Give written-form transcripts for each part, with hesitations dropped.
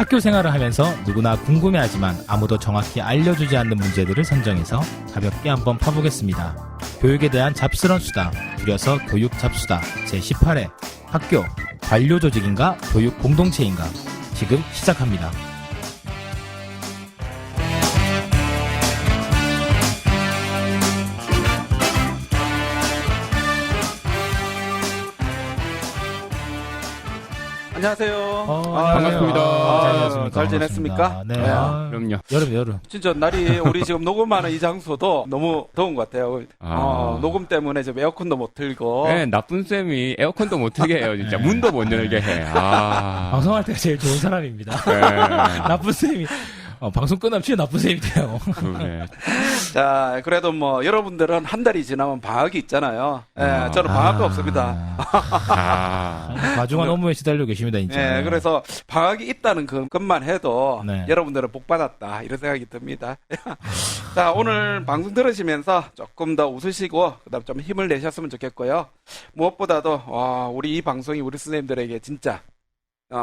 학교 생활을 하면서 누구나 궁금해하지만 아무도 정확히 알려주지 않는 문제들을 선정해서 가볍게 한번 파보겠습니다. 교육에 대한 잡스런 수다, 줄여서 교육 잡수다 제18회 학교, 관료조직인가 교육 공동체인가 지금 시작합니다. 안녕하세요. 반갑습니다. 잘 지냈습니까? 네. 그럼요. 여름. 진짜 날이 우리 지금 녹음하는 이 장소도 너무 더운 것 같아요. 녹음 때문에 지금 에어컨도 못 틀고. 네, 나쁜 쌤이 에어컨도 못 틀게 해요, 진짜. 문도 못 열게 해. 방송할 때가 제일 좋은 사람입니다. 네. 나쁜 쌤이 방송 끝나면 진짜 나쁜 쌤이 돼요. 그래. 자, 그래도 뭐 여러분들은 한 달이 지나면 방학이 있잖아요. 예, 저는 방학도 없습니다. 마중한 업무에 시달리고 계십니다, 진짜. 예, 그래서 방학이 있다는 것만 해도 네. 여러분들은 복 받았다 이런 생각이 듭니다. 자, 오늘 방송 들으시면서 조금 더 웃으시고 그다음 좀 힘을 내셨으면 좋겠고요. 무엇보다도 우리 이 방송이 우리 선생님들에게 진짜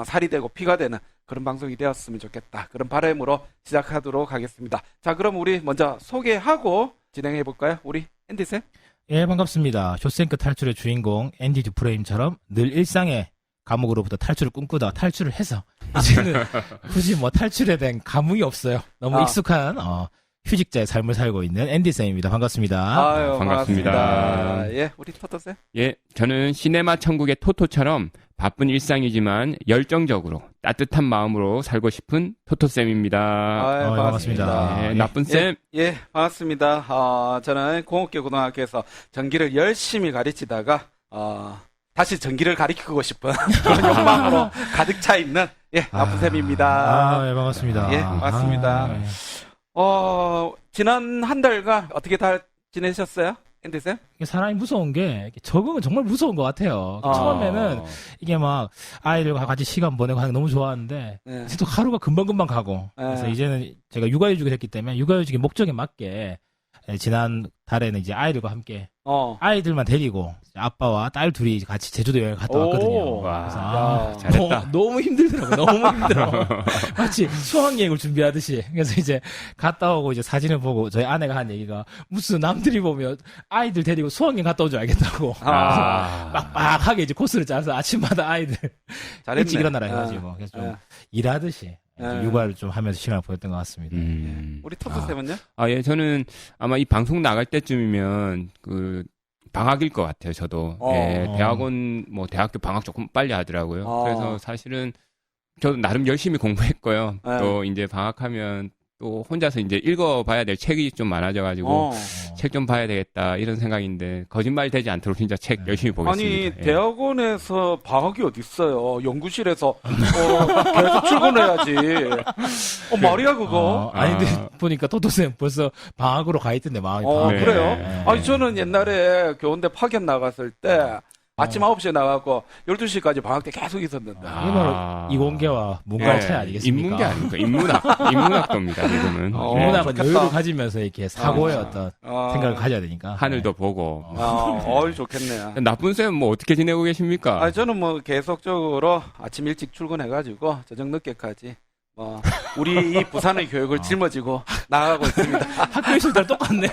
살이 되고 피가 되는 그런 방송이 되었으면 좋겠다. 그런 바람으로 시작하도록 하겠습니다. 자, 그럼 우리 먼저 소개하고 진행해 볼까요? 우리 앤디 쌤. 예, 반갑습니다. 쇼생크 탈출의 주인공 앤디 듀프레임처럼 늘 일상의 감옥으로부터 탈출을 꿈꾸다 탈출을 해서 이제는 굳이 뭐 탈출에 대한 감흥이 없어요. 너무 익숙한 휴직자의 삶을 살고 있는 앤디 쌤입니다. 반갑습니다. 아유, 반갑습니다. 예, 우리 토토 쌤. 예, 저는 시네마 천국의 토토처럼 바쁜 일상이지만 열정적으로 따뜻한 마음으로 살고 싶은 토토쌤입니다. 아유, 반갑습니다. 네, 나쁜 쌤. 예, 반갑습니다. 저는 공업계 고등학교에서 전기를 열심히 가르치다가 다시 전기를 가르치고 싶은 그런 욕망으로 가득 차 있는 나쁜 쌤입니다. 예, 반갑습니다. 예, 반갑습니다. 지난 한 달간 어떻게 다 지내셨어요? 앤디 쌤? 사람이 무서운 게 적응은 정말 무서운 것 같아요. 처음에는 이게 막 아이들과 같이 시간 보내고 하는 거 너무 좋아하는데 이제 또 하루가 금방금방 가고 그래서 이제는 제가 육아휴직을 했기 때문에 육아휴직의 목적에 맞게 지난 달에는 이제 아이들과 함께 아이들만 데리고 아빠와 딸 둘이 같이 제주도 여행을 갔다 왔거든요. 그래서 잘했다. 너무 힘들더라고요. 너무 힘들어. 마치 수학여행을 준비하듯이. 그래서 이제 갔다 오고 이제 사진을 보고 저희 아내가 한 얘기가 무슨 남들이 보면 아이들 데리고 수학여행 갔다 온 줄 알겠다고. 빡빡하게 이제 코스를 짜서 아침마다 아이들 잘했네. 일찍 일어나라 해가지고 그래서 좀 일하듯이 육아를 좀 하면서 시간을 보냈던 것 같습니다. 우리 토토 쌤은요? 예, 저는 아마 이 방송 나갈 때쯤이면 방학일 것 같아요, 저도. 예, 대학원, 대학교 방학 조금 빨리 하더라고요. 그래서 사실은 저도 나름 열심히 공부했고요. 또 이제 방학하면 또 혼자서 이제 읽어봐야 될 책이 좀 많아져가지고 책 좀 봐야 되겠다 이런 생각인데 거짓말 되지 않도록 진짜 책 열심히 보겠습니다. 아니 대학원에서 방학이 어디 있어요? 연구실에서 계속 출근해야지. 말이야 그거. 아니 근데 보니까 토토쌤 벌써 방학으로 가 있던데 마음이. 그래요? 네. 아니 저는 옛날에 교원대 파견 나갔을 때 아침 9시에 나가고 12시까지 방학 때 계속 있었는데. 이게 바로 이공계와 문과의 차이 아니겠습니까? 인문계 아닙니까? 인문학도입니다, 지금은. 인문학은 좋겠다. 여유를 가지면서 이렇게 사고의 어떤 생각을 가져야 되니까. 하늘도 보고. 좋겠네요. 나쁜 쌤은 뭐 어떻게 지내고 계십니까? 저는 뭐 계속적으로 아침 일찍 출근해가지고 저녁 늦게까지 우리 이 부산의 교육을 짊어지고 나가고 있습니다. 학교 있을 때랑 똑같네요.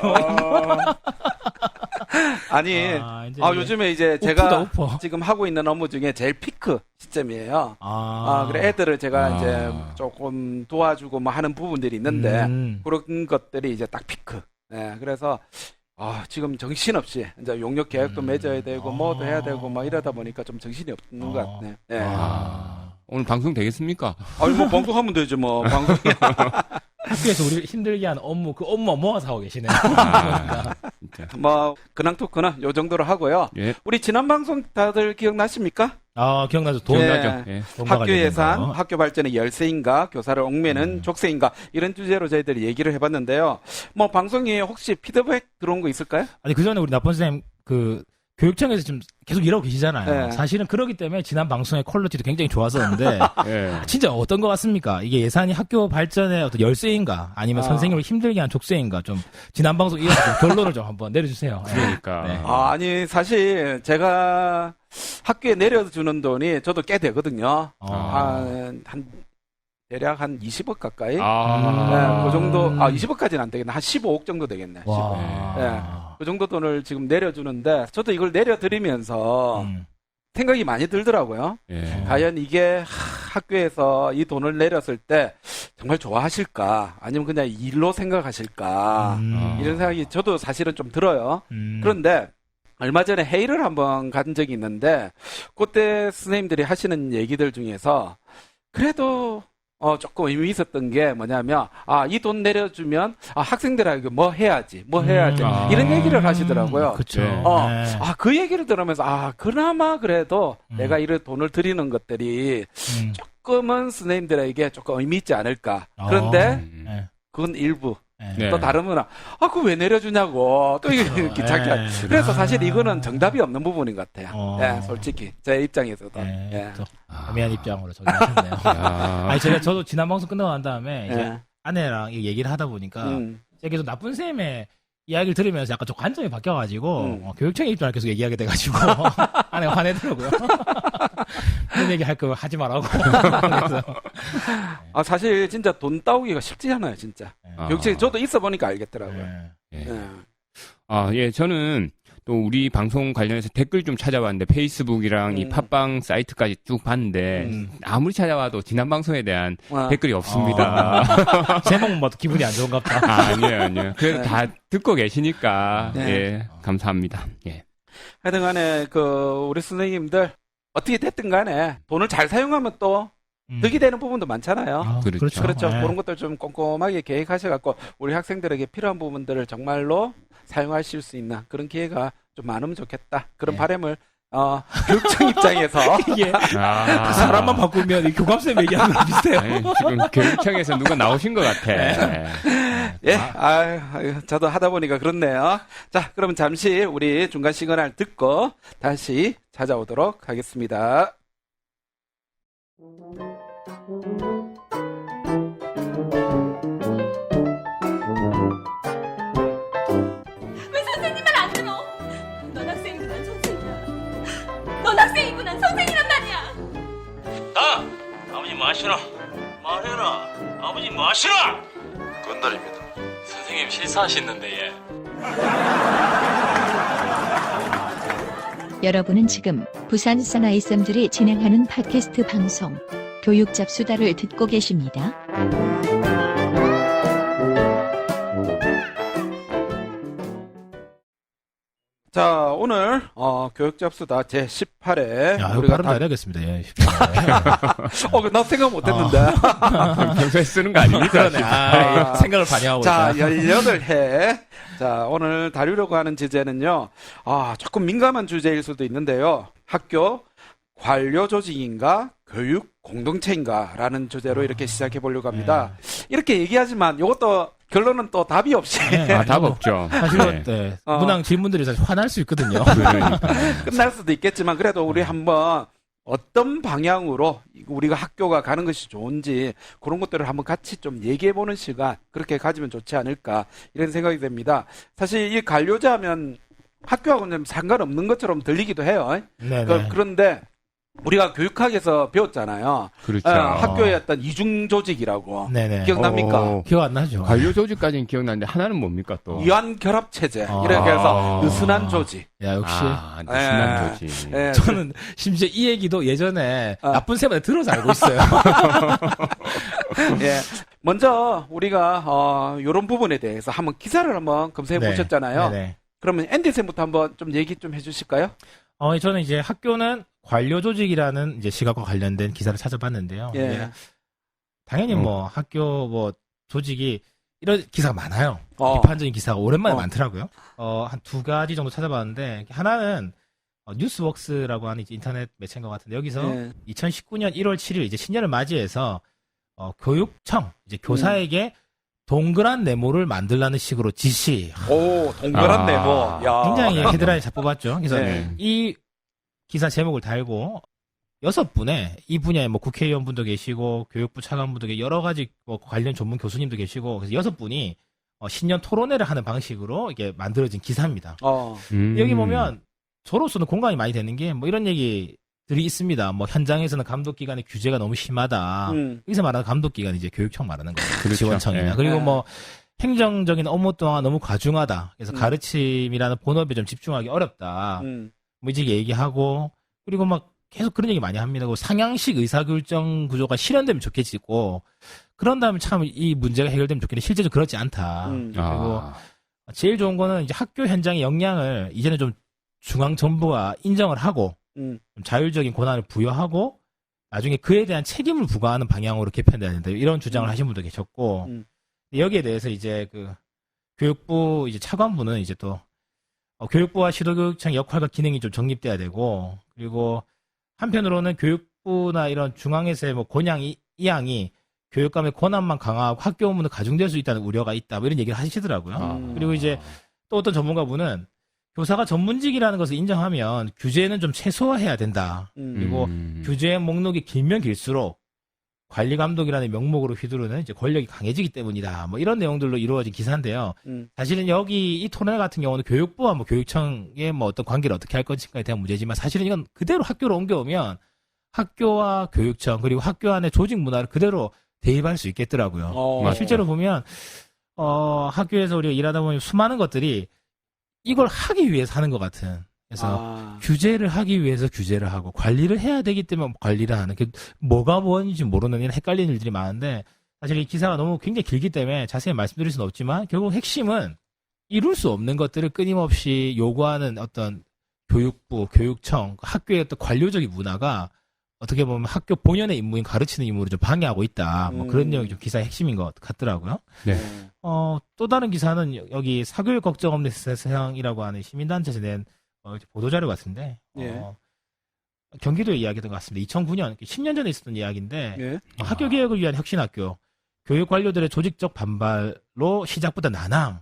아니, 요즘에 이제 제가 지금 하고 있는 업무 중에 제일 피크 시점이에요. 그래 애들을 제가 이제 조금 도와주고 뭐 하는 부분들이 있는데 그런 것들이 이제 딱 피크. 네, 그래서 지금 정신없이 이제 용역 계획도 맺어야 되고 뭐도 해야 되고 막 이러다 보니까 좀 정신이 없는 것 같네. 네. 오늘 방송 되겠습니까? 뭐 방송하면 되죠 뭐 방송이. 학교에서 우리를 힘들게 하는 업무 그 업무 모아서 하고 계시네요. 뭐 근황 토크는 요 정도로 하고요. 예. 우리 지난 방송 다들 기억나십니까? 기억나죠. 기억나죠. 예. 학교 예산, 학교 발전의 열쇠인가, 교사를 얽매는 족쇄인가 이런 주제로 저희들이 얘기를 해봤는데요. 뭐 방송에 혹시 피드백 들어온 거 있을까요? 아니 그 전에 우리 나쁜 쌤 교육청에서 좀 계속 일하고 계시잖아요. 사실은 그러기 때문에 지난 방송의 퀄리티도 굉장히 좋았었는데 진짜 어떤 것 같습니까? 이게 예산이 학교 발전의 어떤 열쇠인가 아니면 선생님을 힘들게 한 족쇄인가 좀 지난 방송 이어서 결론을 좀 한번 내려주세요. 그러니까. 아니 사실 제가 학교에 내려주는 돈이 저도 꽤 되거든요. 한 대략 한 20억 가까이. 네, 아. 그 정도, 20억까지는 안 되겠네. 한 15억 정도 되겠네. 15억. 네, 그 정도 돈을 지금 내려주는데, 저도 이걸 내려드리면서 생각이 많이 들더라고요. 예. 과연 이게 학교에서 이 돈을 내렸을 때 정말 좋아하실까? 아니면 그냥 일로 생각하실까? 이런 생각이 저도 사실은 좀 들어요. 그런데 얼마 전에 회의를 한번 간 적이 있는데, 그때 선생님들이 하시는 얘기들 중에서 그래도 조금 의미 있었던 게 뭐냐면, 이 돈 내려주면, 학생들에게 뭐 해야지. 이런 얘기를 하시더라고요. 그쵸. 네. 그 얘기를 들으면서, 그나마 그래도 내가 이런 돈을 드리는 것들이 조금은 선생님들에게 조금 의미 있지 않을까. 그런데, 그건 일부. 네. 또 다른 분은 그거 왜 내려주냐고 또 이게 귀찮게. 그래서 사실 이거는 정답이 없는 부분인 것 같아요. 네, 솔직히 제 입장에서도. 예. 또 애매한 입장으로 정리하셨네요. 아니 저도 지난 방송 끝나고 난 다음에 이제 아내랑 얘기를 하다 보니까 제가 계속 나쁜 쌤의 이야기를 들으면서 약간 좀 관점이 바뀌어가지고 교육청의 입장을 계속 얘기하게 돼가지고 아내가 화내더라고요. 그런 얘기 할 거 하지 말라고. 그래서. 사실 진짜 돈 따오기가 쉽지 않아요, 진짜. 교육청에 저도 있어 보니까 알겠더라고요. 예, 저는 또 우리 방송 관련해서 댓글 좀 찾아봤는데 페이스북이랑 이 팟빵 사이트까지 쭉 봤는데 아무리 찾아와도 지난 방송에 대한 댓글이 없습니다. 제목만 봐도 기분이 안 좋은가 보다. 아니에요. 그래도 다 듣고 계시니까 예, 감사합니다. 예. 하여튼 간에 우리 선생님들 어떻게 됐든 간에 돈을 잘 사용하면 또 득이 되는 부분도 많잖아요. 그렇죠. 그런 것들 좀 꼼꼼하게 계획하셔갖고 우리 학생들에게 필요한 부분들을 정말로 사용하실 수 있는 그런 기회가 좀 많으면 좋겠다. 그런 바람을 교육청 입장에서 이게 사람만 바꾸면 이 교감쌤 얘기하는 거 비슷해요. 아니, 지금 교육청에서 누가 나오신 것 같아. 예, 저도 하다 보니까 그렇네요. 자, 그럼 잠시 우리 중간 시그널 듣고 다시 찾아오도록 하겠습니다. 왜 선생님 말 안 들어? 넌 학생이고 난 선생이야. 넌 학생이고 난 선생이란 말이야. 아버지 마시라. 말해라. 아버지 마시라. 건달입니다. 선생님 실수하셨는데 예. 여러분은 지금 부산 사나이 쌤들이 진행하는 팟캐스트 방송 교육 잡수다를 듣고 계십니다. 자, 오늘 교육 잡수다 제 18회 야, 이거 발음 잘해야겠습니다. 예. 나 생각 못했는데. 평소에 쓰는 거 아닙니까? 그러네. 생각을 많이 하고 자, 있다. 18회. 자, 오늘 다루려고 하는 주제는요. 조금 민감한 주제일 수도 있는데요. 학교 관료 조직인가 교육 공동체인가라는 주제로 이렇게 시작해 보려고 합니다. 이렇게 얘기하지만 이것도 결론은 또 답이 없이 답 없죠. 사실은 문항 질문들이 사실 화날 수 있거든요. 그러니까. 끝날 수도 있겠지만 그래도 우리 한번 어떤 방향으로 우리가 학교가 가는 것이 좋은지 그런 것들을 한번 같이 좀 얘기해보는 시간 그렇게 가지면 좋지 않을까 이런 생각이 듭니다. 사실 이 관료제 하면 학교하고는 상관없는 것처럼 들리기도 해요. 그런데 우리가 교육학에서 배웠잖아요. 그렇죠. 학교의 어떤 이중 조직이라고. 네네. 기억납니까? 기억 안 나죠. 관료 조직까지는 기억나는데 하나는 뭡니까 또? 유한 결합 체제 이렇게 해서 느슨한 조직. 야 역시. 느슨한 조직. 저는 심지어 이 얘기도 예전에 나쁜 쌤한테 들어서 알고 있어요. 예. 먼저 우리가 이런 부분에 대해서 한번 기사를 한번 검색해 보셨잖아요. 네네. 그러면 앤디 쌤부터 한번 좀 얘기 좀 해주실까요? 저는 이제 학교는 관료 조직이라는 이제 시각과 관련된 기사를 찾아봤는데요. 당연히 학교 조직이 이런 기사가 많아요. 비판적인 기사가 오랜만에 많더라고요. 한 두 가지 정도 찾아봤는데 하나는 뉴스웍스라고 하는 이제 인터넷 매체인 것 같은데 여기서 2019년 1월 7일 이제 신년을 맞이해서 교육청 이제 교사에게 동그란 네모를 만들라는 식으로 지시. 오, 동그란 네모. 야. 굉장히 헤드라인 잘 뽑았죠. 그래서 이 기사 제목을 달고 6분의 이 분야에 국회의원분도 계시고 교육부 차관분도 계시고 여러 가지 관련 전문 교수님도 계시고 그래서 6분이 신년 토론회를 하는 방식으로 이게 만들어진 기사입니다. 여기 보면 저로서는 공감이 많이 되는 게 이런 얘기 들이 있습니다. 뭐 현장에서는 감독기관의 규제가 너무 심하다. 여기서 말하는 감독기관이 이제 교육청 말하는 거예요. 그렇죠. 지원청이나. 네. 그리고 뭐 행정적인 업무 또한 너무 과중하다. 그래서 가르침이라는 본업에 좀 집중하기 어렵다. 뭐 이제 얘기하고 그리고 막 계속 그런 얘기 많이 합니다. 그리고 상향식 의사결정 구조가 실현되면 좋겠고 그런 다음에 참 이 문제가 해결되면 좋겠는데 실제로 그렇지 않다. 그리고 제일 좋은 거는 이제 학교 현장의 역량을 이제는 좀 중앙정부가 인정을 하고 좀 자율적인 권한을 부여하고 나중에 그에 대한 책임을 부과하는 방향으로 개편돼야 된다. 이런 주장을 하신 분도 계셨고 여기에 대해서 이제 그 교육부 이제 차관부는 이제 또 교육부와 시도교육청 역할과 기능이 좀 정립돼야 되고 그리고 한편으로는 교육부나 이런 중앙에서의 뭐 권양 이양이 교육감의 권한만 강화하고 학교 업무는 가중될 수 있다는 우려가 있다. 뭐 이런 얘기를 하시더라고요. 그리고 이제 또 어떤 전문가분은 교사가 전문직이라는 것을 인정하면 규제는 좀 최소화해야 된다. 그리고 규제의 목록이 길면 길수록 관리 감독이라는 명목으로 휘두르는 이제 권력이 강해지기 때문이다. 뭐 이런 내용들로 이루어진 기사인데요. 사실은 여기 이 토론회 같은 경우는 교육부와 뭐 교육청의 뭐 어떤 관계를 어떻게 할 것인가에 대한 문제지만 사실은 이건 그대로 학교로 옮겨오면 학교와 교육청 그리고 학교 안의 조직 문화를 그대로 대입할 수 있겠더라고요. 실제로 보면 학교에서 우리가 일하다 보면 수많은 것들이 이걸 하기 위해서 하는 것 같은. 그래서 규제를 하기 위해서 규제를 하고 관리를 해야 되기 때문에 관리를 하는 게 뭐가 뭔지 모르는 이런 헷갈리는 일들이 많은데 사실 이 기사가 너무 굉장히 길기 때문에 자세히 말씀드릴 수는 없지만 결국 핵심은 이룰 수 없는 것들을 끊임없이 요구하는 어떤 교육부, 교육청, 학교의 어떤 관료적인 문화가 어떻게 보면 학교 본연의 임무인 가르치는 임무를 좀 방해하고 있다. 뭐 그런 내용이 좀 기사의 핵심인 것 같더라고요. 네. 또 다른 기사는 여기 사교육 걱정 없는 세상이라고 하는 시민단체에서 낸 보도자료 같은데, 경기도의 이야기였던 것 같습니다. 2009년, 10년 전에 있었던 이야기인데, 학교 개혁을 위한 혁신학교, 교육 관료들의 조직적 반발로 시작보다 난항.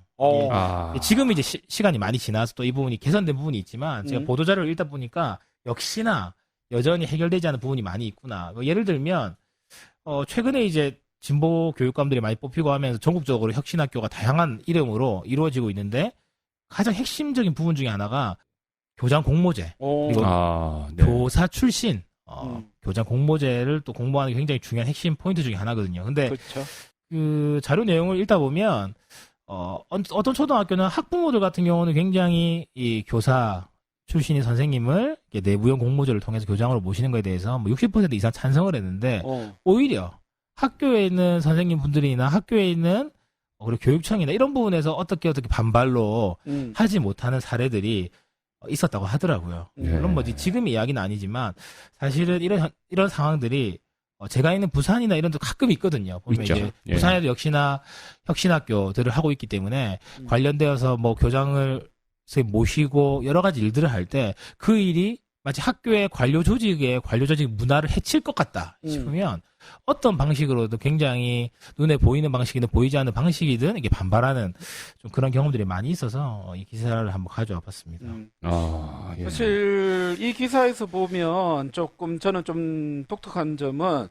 지금 이제 시간이 많이 지나서 또 이 부분이 개선된 부분이 있지만, 제가 보도자료를 읽다 보니까 역시나 여전히 해결되지 않은 부분이 많이 있구나. 예를 들면, 최근에 이제 진보 교육감들이 많이 뽑히고 하면서 전국적으로 혁신학교가 다양한 이름으로 이루어지고 있는데, 가장 핵심적인 부분 중에 하나가 교장 공모제. 그리고 교사 출신, 교장 공모제를 또 공모하는 게 굉장히 중요한 핵심 포인트 중에 하나거든요. 근데 그렇죠. 그 자료 내용을 읽다 보면, 어떤 초등학교는 학부모들 같은 경우는 굉장히 이 교사 출신인 선생님을 내부형 공모제를 통해서 교장으로 모시는 것에 대해서 뭐 60% 이상 찬성을 했는데, 오히려 학교에 있는 선생님 분들이나 학교에 있는 그리고 교육청이나 이런 부분에서 어떻게 반발로 하지 못하는 사례들이 있었다고 하더라고요. 물론 뭐지 지금 이야기는 아니지만 사실은 이런 상황들이 제가 있는 부산이나 이런 데 가끔 있거든요. 보면 있죠. 이제 부산에도 역시나 혁신학교들을 하고 있기 때문에 관련되어서 뭐 교장을 모시고 여러 가지 일들을 할 때 그 일이 마치 학교의 관료 조직 문화를 해칠 것 같다 싶으면 어떤 방식으로도 굉장히 눈에 보이는 방식이든 보이지 않는 방식이든 이게 반발하는 좀 그런 경험들이 많이 있어서 이 기사를 한번 가져와 봤습니다. 사실 이 기사에서 보면 조금 저는 좀 독특한 점은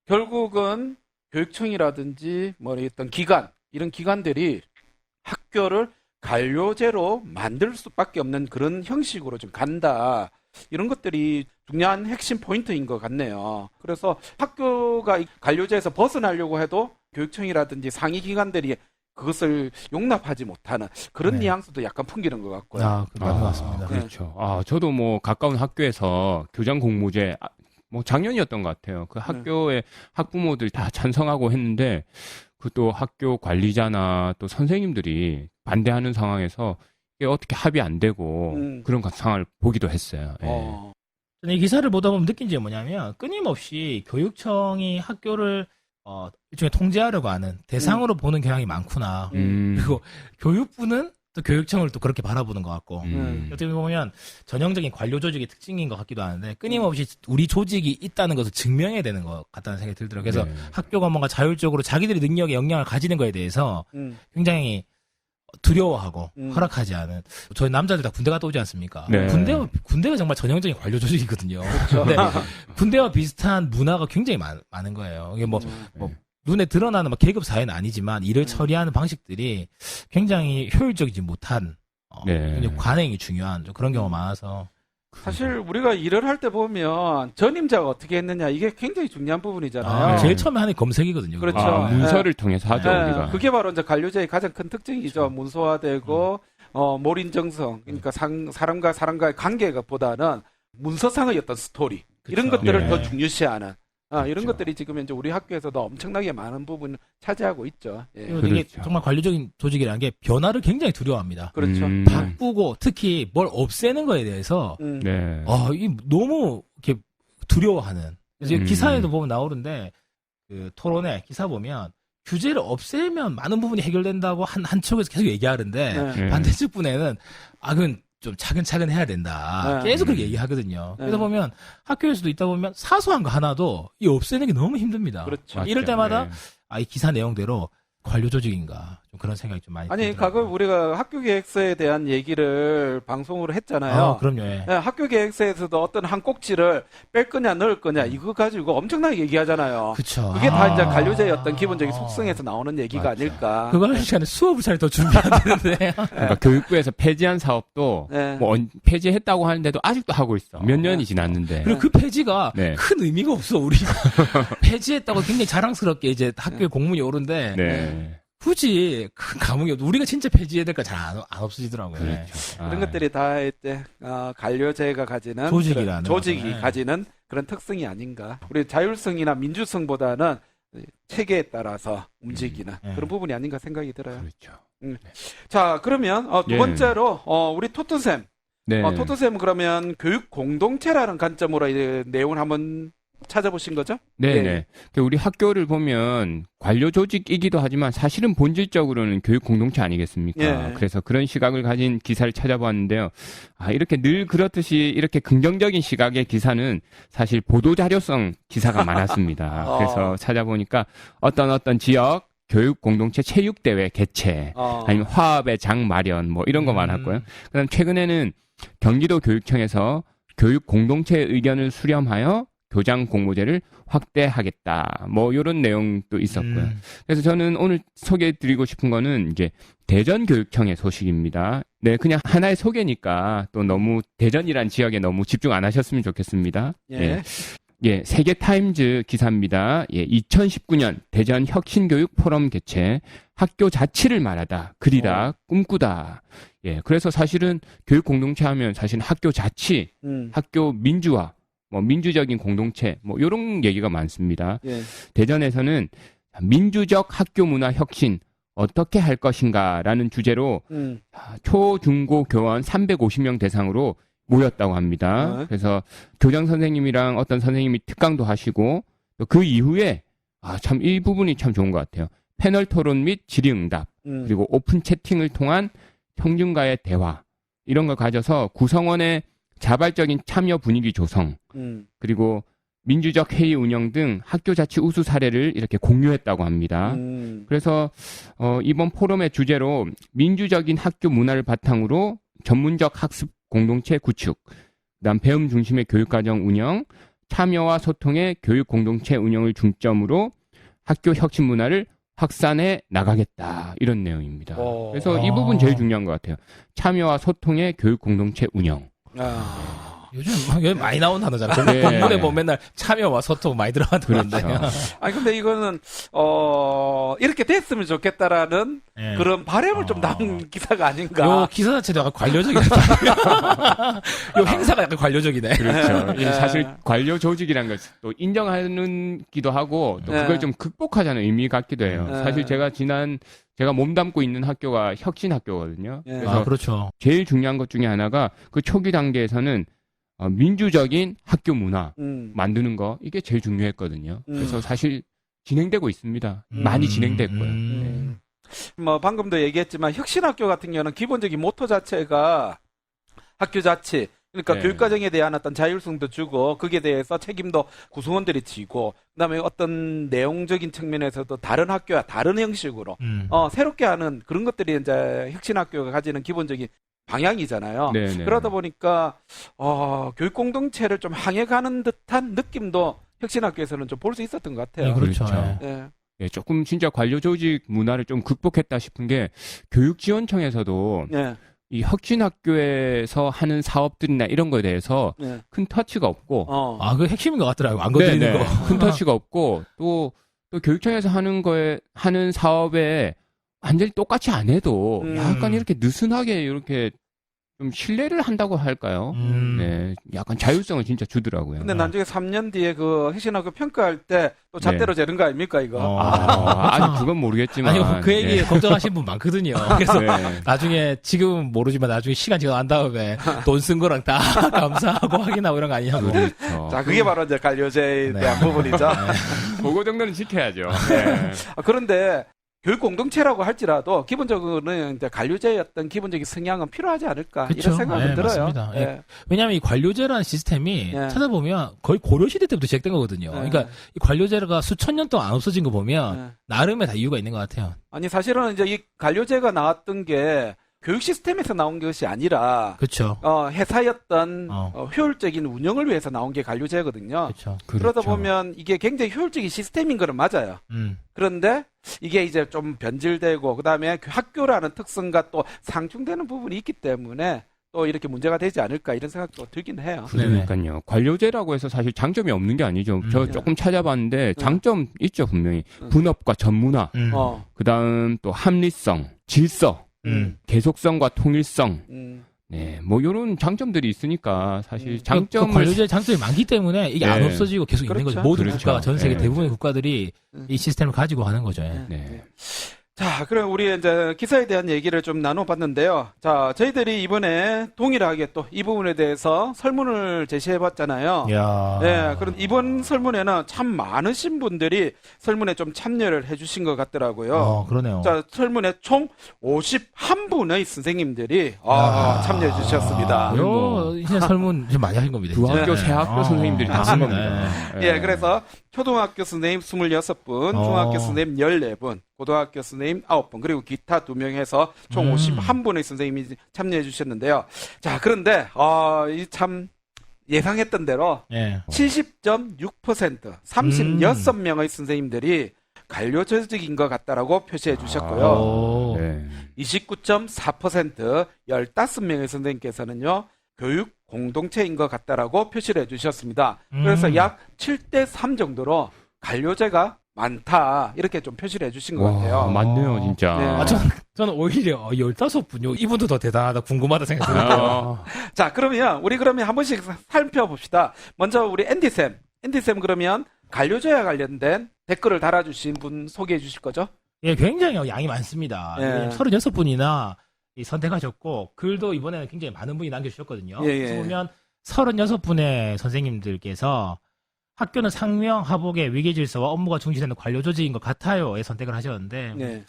결국은 교육청이라든지 뭐 어떤 기관 이런 기관들이 학교를 관료제로 만들 수밖에 없는 그런 형식으로 좀 간다. 이런 것들이 중요한 핵심 포인트인 것 같네요. 그래서 학교가 관료제에서 벗어나려고 해도 교육청이라든지 상위 기관들이 그것을 용납하지 못하는 그런 뉘앙스도 약간 풍기는 것 같고요. 맞는 것 같습니다. 그렇죠. 저도 뭐 가까운 학교에서 교장 공모제 뭐 작년이었던 것 같아요. 그 학교의 학부모들 다 찬성하고 했는데 그 또 학교 관리자나 또 선생님들이 반대하는 상황에서 이게 어떻게 합의 안 되고 그런 상황을 보기도 했어요. 저는 이 기사를 보다 보면 느낀 점이 뭐냐면 끊임없이 교육청이 학교를 일종의 통제하려고 하는 대상으로 보는 경향이 많구나. 그리고 교육부는 또 교육청을 또 그렇게 바라보는 것 같고 어떻게 보면 전형적인 관료 조직의 특징인 것 같기도 하는데 끊임없이 우리 조직이 있다는 것을 증명해야 되는 것 같다는 생각이 들더라고요. 그래서 학교가 뭔가 자율적으로 자기들의 능력에 영향을 가지는 거에 대해서 굉장히 두려워하고 허락하지 않은. 저희 남자들 다 군대 갔다 오지 않습니까? 군대가 정말 전형적인 관료 조직이거든요. 근데 군대와 비슷한 문화가 굉장히 많은 거예요. 이게 뭐 눈에 드러나는 막 계급 사회는 아니지만 일을 처리하는 방식들이 굉장히 효율적이지 못한 굉장히 관행이 중요한 좀 그런 경우가 많아서 사실 우리가 일을 할 때 보면 전임자가 어떻게 했느냐 이게 굉장히 중요한 부분이잖아요. 제일 처음에 하는 게 검색이거든요. 그렇죠. 문서를 통해서 하죠, 우리가. 그게 바로 이제 관료제의 가장 큰 특징이죠. 그렇죠. 문서화되고 몰인정성, 그러니까 사람과 사람과의 관계가 보다는 문서상의 어떤 스토리 이런 그렇죠. 것들을 네. 더 중요시하는 이런 그렇죠. 것들이 지금 이제 우리 학교에서도 엄청나게 많은 부분을 차지하고 있죠. 예. 그리고 이게 그렇죠. 정말 관료적인 조직이라는 게 변화를 굉장히 두려워합니다. 그렇죠. 바꾸고 특히 뭘 없애는 거에 대해서 네. 이 너무 이렇게 두려워하는. 이제 기사에도 보면 나오는데 그 토론회 기사 보면 규제를 없애면 많은 부분이 해결된다고 한쪽에서 계속 얘기하는데 네. 반대쪽 분에는 그건 좀 차근차근 해야 된다. 네. 계속 그렇게 얘기하거든요. 네. 그래서 보면 학교에서도 있다 보면 사소한 거 하나도 이 없애는 게 너무 힘듭니다. 그렇죠. 맞죠. 이럴 때마다 네. 이 기사 내용대로 관료 조직인가 좀 그런 생각이 좀 많이 아니, 들더라고요. 과거 우리가 학교 계획서에 대한 얘기를 방송으로 했잖아요. 그럼요. 예. 예, 학교 계획서에서도 어떤 한 꼭지를 뺄 거냐 넣을 거냐 이거 가지고 엄청나게 얘기하잖아요. 그쵸. 그게 다 이제 관료제의 어떤 기본적인 속성에서 나오는 얘기가 맞죠. 아닐까. 그거 할 시간에 수업을 잘 더 준비해야 되는데. 그러니까 교육부에서 폐지한 사업도 네. 뭐 폐지했다고 하는데도 아직도 하고 있어. 몇 년이 지났는데. 그리고 그 폐지가 네. 큰 의미가 없어. 우리가 폐지했다고 굉장히 자랑스럽게 이제 학교에 공문이 오는데 네. 굳이 큰 감흥이 없어. 우리가 진짜 폐지해야 될 거 잘 안 없어지더라고요. 예. 그렇죠. 그런 것들이 다 이제 관료제가 가지는 조직이라는 그런 조직이 거죠. 네. 가지는 그런 특성이 아닌가. 우리 자율성이나 민주성보다는 체계에 따라서 움직이는 네. 그런 부분이 아닌가 생각이 들어요. 그렇죠. 자, 그러면 두 예. 번째로 우리 토트쌤. 네. 토트쌤은 그러면 교육 공동체라는 관점으로 이 내용을 한번 찾아보신 거죠? 네네. 우리 학교를 보면 관료 조직이기도 하지만 사실은 본질적으로는 교육 공동체 아니겠습니까? 예. 그래서 그런 시각을 가진 기사를 찾아보았는데요. 이렇게 늘 그렇듯이 이렇게 긍정적인 시각의 기사는 사실 보도자료성 기사가 많았습니다. 그래서 찾아보니까 어떤 지역 교육 공동체 체육대회 개최, 아니면 화합의 장 마련, 뭐 이런 거 많았고요. 그 다음 최근에는 경기도 교육청에서 교육 공동체의 의견을 수렴하여 교장 공모제를 확대하겠다. 뭐 이런 내용도 있었고요. 그래서 저는 오늘 소개해드리고 싶은 거는 이제 대전교육청의 소식입니다. 네, 그냥 하나의 소개니까 또 너무 대전이란 지역에 너무 집중 안 하셨으면 좋겠습니다. 예. 예, 세계타임즈 기사입니다. 예, 2019년 대전 혁신교육 포럼 개최, 학교 자치를 말하다, 그리다, 꿈꾸다. 예, 그래서 사실은 교육 공동체 하면 사실 학교 자치, 학교 민주화, 뭐 민주적인 공동체, 뭐 이런 얘기가 많습니다. 예. 대전에서는 민주적 학교 문화 혁신 어떻게 할 것인가라는 주제로 초, 중고 교원 350명 대상으로 모였다고 합니다. 그래서 교장 선생님이랑 어떤 선생님이 특강도 하시고 또 그 이후에 참 이 부분이 참 좋은 것 같아요. 패널 토론 및 질의응답 그리고 오픈 채팅을 통한 청중과의 대화 이런 걸 가져서 구성원의 자발적인 참여 분위기 조성 그리고 민주적 회의 운영 등 학교 자치 우수 사례를 이렇게 공유했다고 합니다. 그래서 이번 포럼의 주제로 민주적인 학교 문화를 바탕으로 전문적 학습 공동체 구축, 그다음 배움 중심의 교육과정 운영, 참여와 소통의 교육 공동체 운영을 중점으로 학교 혁신 문화를 확산해 나가겠다 이런 내용입니다. 그래서 이 부분 제일 중요한 것 같아요. 참여와 소통의 교육 공동체 운영. 요즘 많이 나온 단어잖아요. 네. 공문에 보면 맨날 참여와 소통 많이 들어가더라고요. 그렇죠. 아니 근데 이거는 이렇게 됐으면 좋겠다라는 예. 그런 바람을 좀 담은 기사가 아닌가. 요 기사 자체도 약간 관료적이네. 요 행사가 약간 관료적이네. 그렇죠. 네. 사실 관료 조직이라는 걸 또 인정하는 기도 하고 또 그걸 네. 좀 극복하자는 의미 같기도 해요. 네. 사실 제가 몸담고 있는 학교가 혁신 학교거든요. 네. 그래서 그렇죠. 제일 중요한 것 중에 하나가 그 초기 단계에서는 민주적인 학교 문화 만드는 거 이게 제일 중요했거든요. 그래서 사실 진행되고 있습니다. 많이 진행됐고요. 뭐 방금도 얘기했지만 혁신학교 같은 경우는 기본적인 모토 자체가 학교 자치, 그러니까 네. 교육과정에 대한 어떤 자율성도 주고 거기에 대해서 책임도 구성원들이 지고 그다음에 어떤 내용적인 측면에서도 다른 학교와 다른 형식으로 새롭게 하는 그런 것들이 이제 혁신학교가 가지는 기본적인 방향이잖아요. 네네. 그러다 보니까 교육 공동체를 좀 향해 가는 듯한 느낌도 혁신학교에서는 좀 볼 수 있었던 것 같아요. 네, 그렇죠. 그렇죠. 예. 예, 조금 진짜 관료 조직 문화를 좀 극복했다 싶은 게 교육지원청에서도 예. 이 혁신학교에서 하는 사업들이나 이런 거에 대해서 네. 큰 터치가 없고 아, 그 핵심인 것 같더라고요. 안 건드리는 네네. 거. 큰 터치가 없고 또 교육청에서 하는 사업에 완전히 똑같이 안 해도 약간 이렇게 느슨하게 이렇게 좀 신뢰를 한다고 할까요? 네, 약간 자율성을 진짜 주더라고요. 근데 나중에 3년 뒤에 그 혁신학교 평가할 때 또 잣대로 재는 거 아닙니까, 이거? 아직 그건 모르겠지만. 아니, 그 얘기 걱정하시는 분 많거든요. 그래서 네. 나중에, 지금은 모르지만 나중에 시간 지나고 난 다음에 돈 쓴 거랑 다 감사하고 확인하고 이런 거 아니냐고. 그렇죠. 자, 그게 바로 이제 관료제에 네. 대한 부분이죠. 그거 정도는 지켜야죠. 네. 그런데 교육 공동체라고 할지라도 기본적으로는 이제 관료제의 어떤 기본적인 성향은 필요하지 않을까 그쵸. 이런 생각은 네, 들어요. 맞습니다. 예. 왜냐하면 이 관료제라는 시스템이 예. 찾아보면 거의 고려시대 때부터 시작된 거거든요. 예. 그러니까 이 관료제가 수천 년 동안 안 없어진 거 보면 예. 나름의 다 이유가 있는 것 같아요. 아니 사실은 이제 이 관료제가 나왔던 게 교육 시스템에서 나온 것이 아니라 그렇죠. 회사였던 효율적인 운영을 위해서 나온 게 관료제거든요. 그렇죠. 그러다 보면 이게 굉장히 효율적인 시스템인 거는 맞아요. 그런데 이게 이제 좀 변질되고 그다음에 그 학교라는 특성과 또 상충되는 부분이 있기 때문에 또 이렇게 문제가 되지 않을까 이런 생각도 들긴 해요. 그러니까요. 관료제라고 해서 사실 장점이 없는 게 아니죠. 저 조금 찾아봤는데 장점 있죠, 분명히. 분업과 전문화. 그다음 또 합리성, 질서, 계속성과 통일성. 네, 뭐 이런 장점들이 있으니까 사실 장점 그 관료제 장점이 많기 때문에 이게 안 없어지고 계속 있는 거죠. 모든 그렇죠. 국가가 전 세계 네. 대부분의 국가들이 이 시스템을 가지고 가는 거죠. 네. 자, 그럼 우리 이제 기사에 대한 얘기를 좀 나눠봤는데요. 자, 저희들이 이번에 동일하게 또 이 부분에 대해서 설문을 제시해봤잖아요. 야. 네, 그럼 이번 설문에는 참 많으신 분들이 설문에 좀 참여를 해주신 것 같더라고요. 그러네요. 자, 설문에 총 51분의 선생님들이 참여해 주셨습니다. 이제 설문 좀 많이 하신 겁니다. 두 학교, 네. 세 학교 선생님들이 다 한 겁니다. 예, 그래서 초등학교 선생님 26분, 중학교 선생님 14분, 고등학교 선생님 9분, 그리고 기타 2명 해서 총 51분의 선생님이 참여해 주셨는데요. 자, 그런데, 이 참, 예상했던 대로 70.6%, 36명의 선생님들이 관료조직인 것 같다라고 표시해 주셨고요. 29.4%, 15명의 선생님께서는요, 교육 공동체인 것 같다라고 표시를 해주셨습니다. 그래서 약 7대3 정도로 관료제가 많다 이렇게 좀 표시를 해주신 것 같아요. 맞네요, 진짜. 네. 저는 오히려 15분요. 이분도 더 대단하다, 궁금하다 생각해요. 자, 그러면 우리 한 번씩 살펴봅시다. 먼저 우리 앤디쌤 그러면 관료제와 관련된 댓글을 달아주신 분 소개해 주실 거죠? 예, 굉장히 양이 많습니다. 36분이나 선택하셨고 글도 이번에는 굉장히 많은 분이 남겨주셨거든요. 그래서 보면 36분의 선생님들께서 학교는 상명, 하복의 위계질서와 업무가 중시되는 관료조직인 것 같아요에 선택을 하셨는데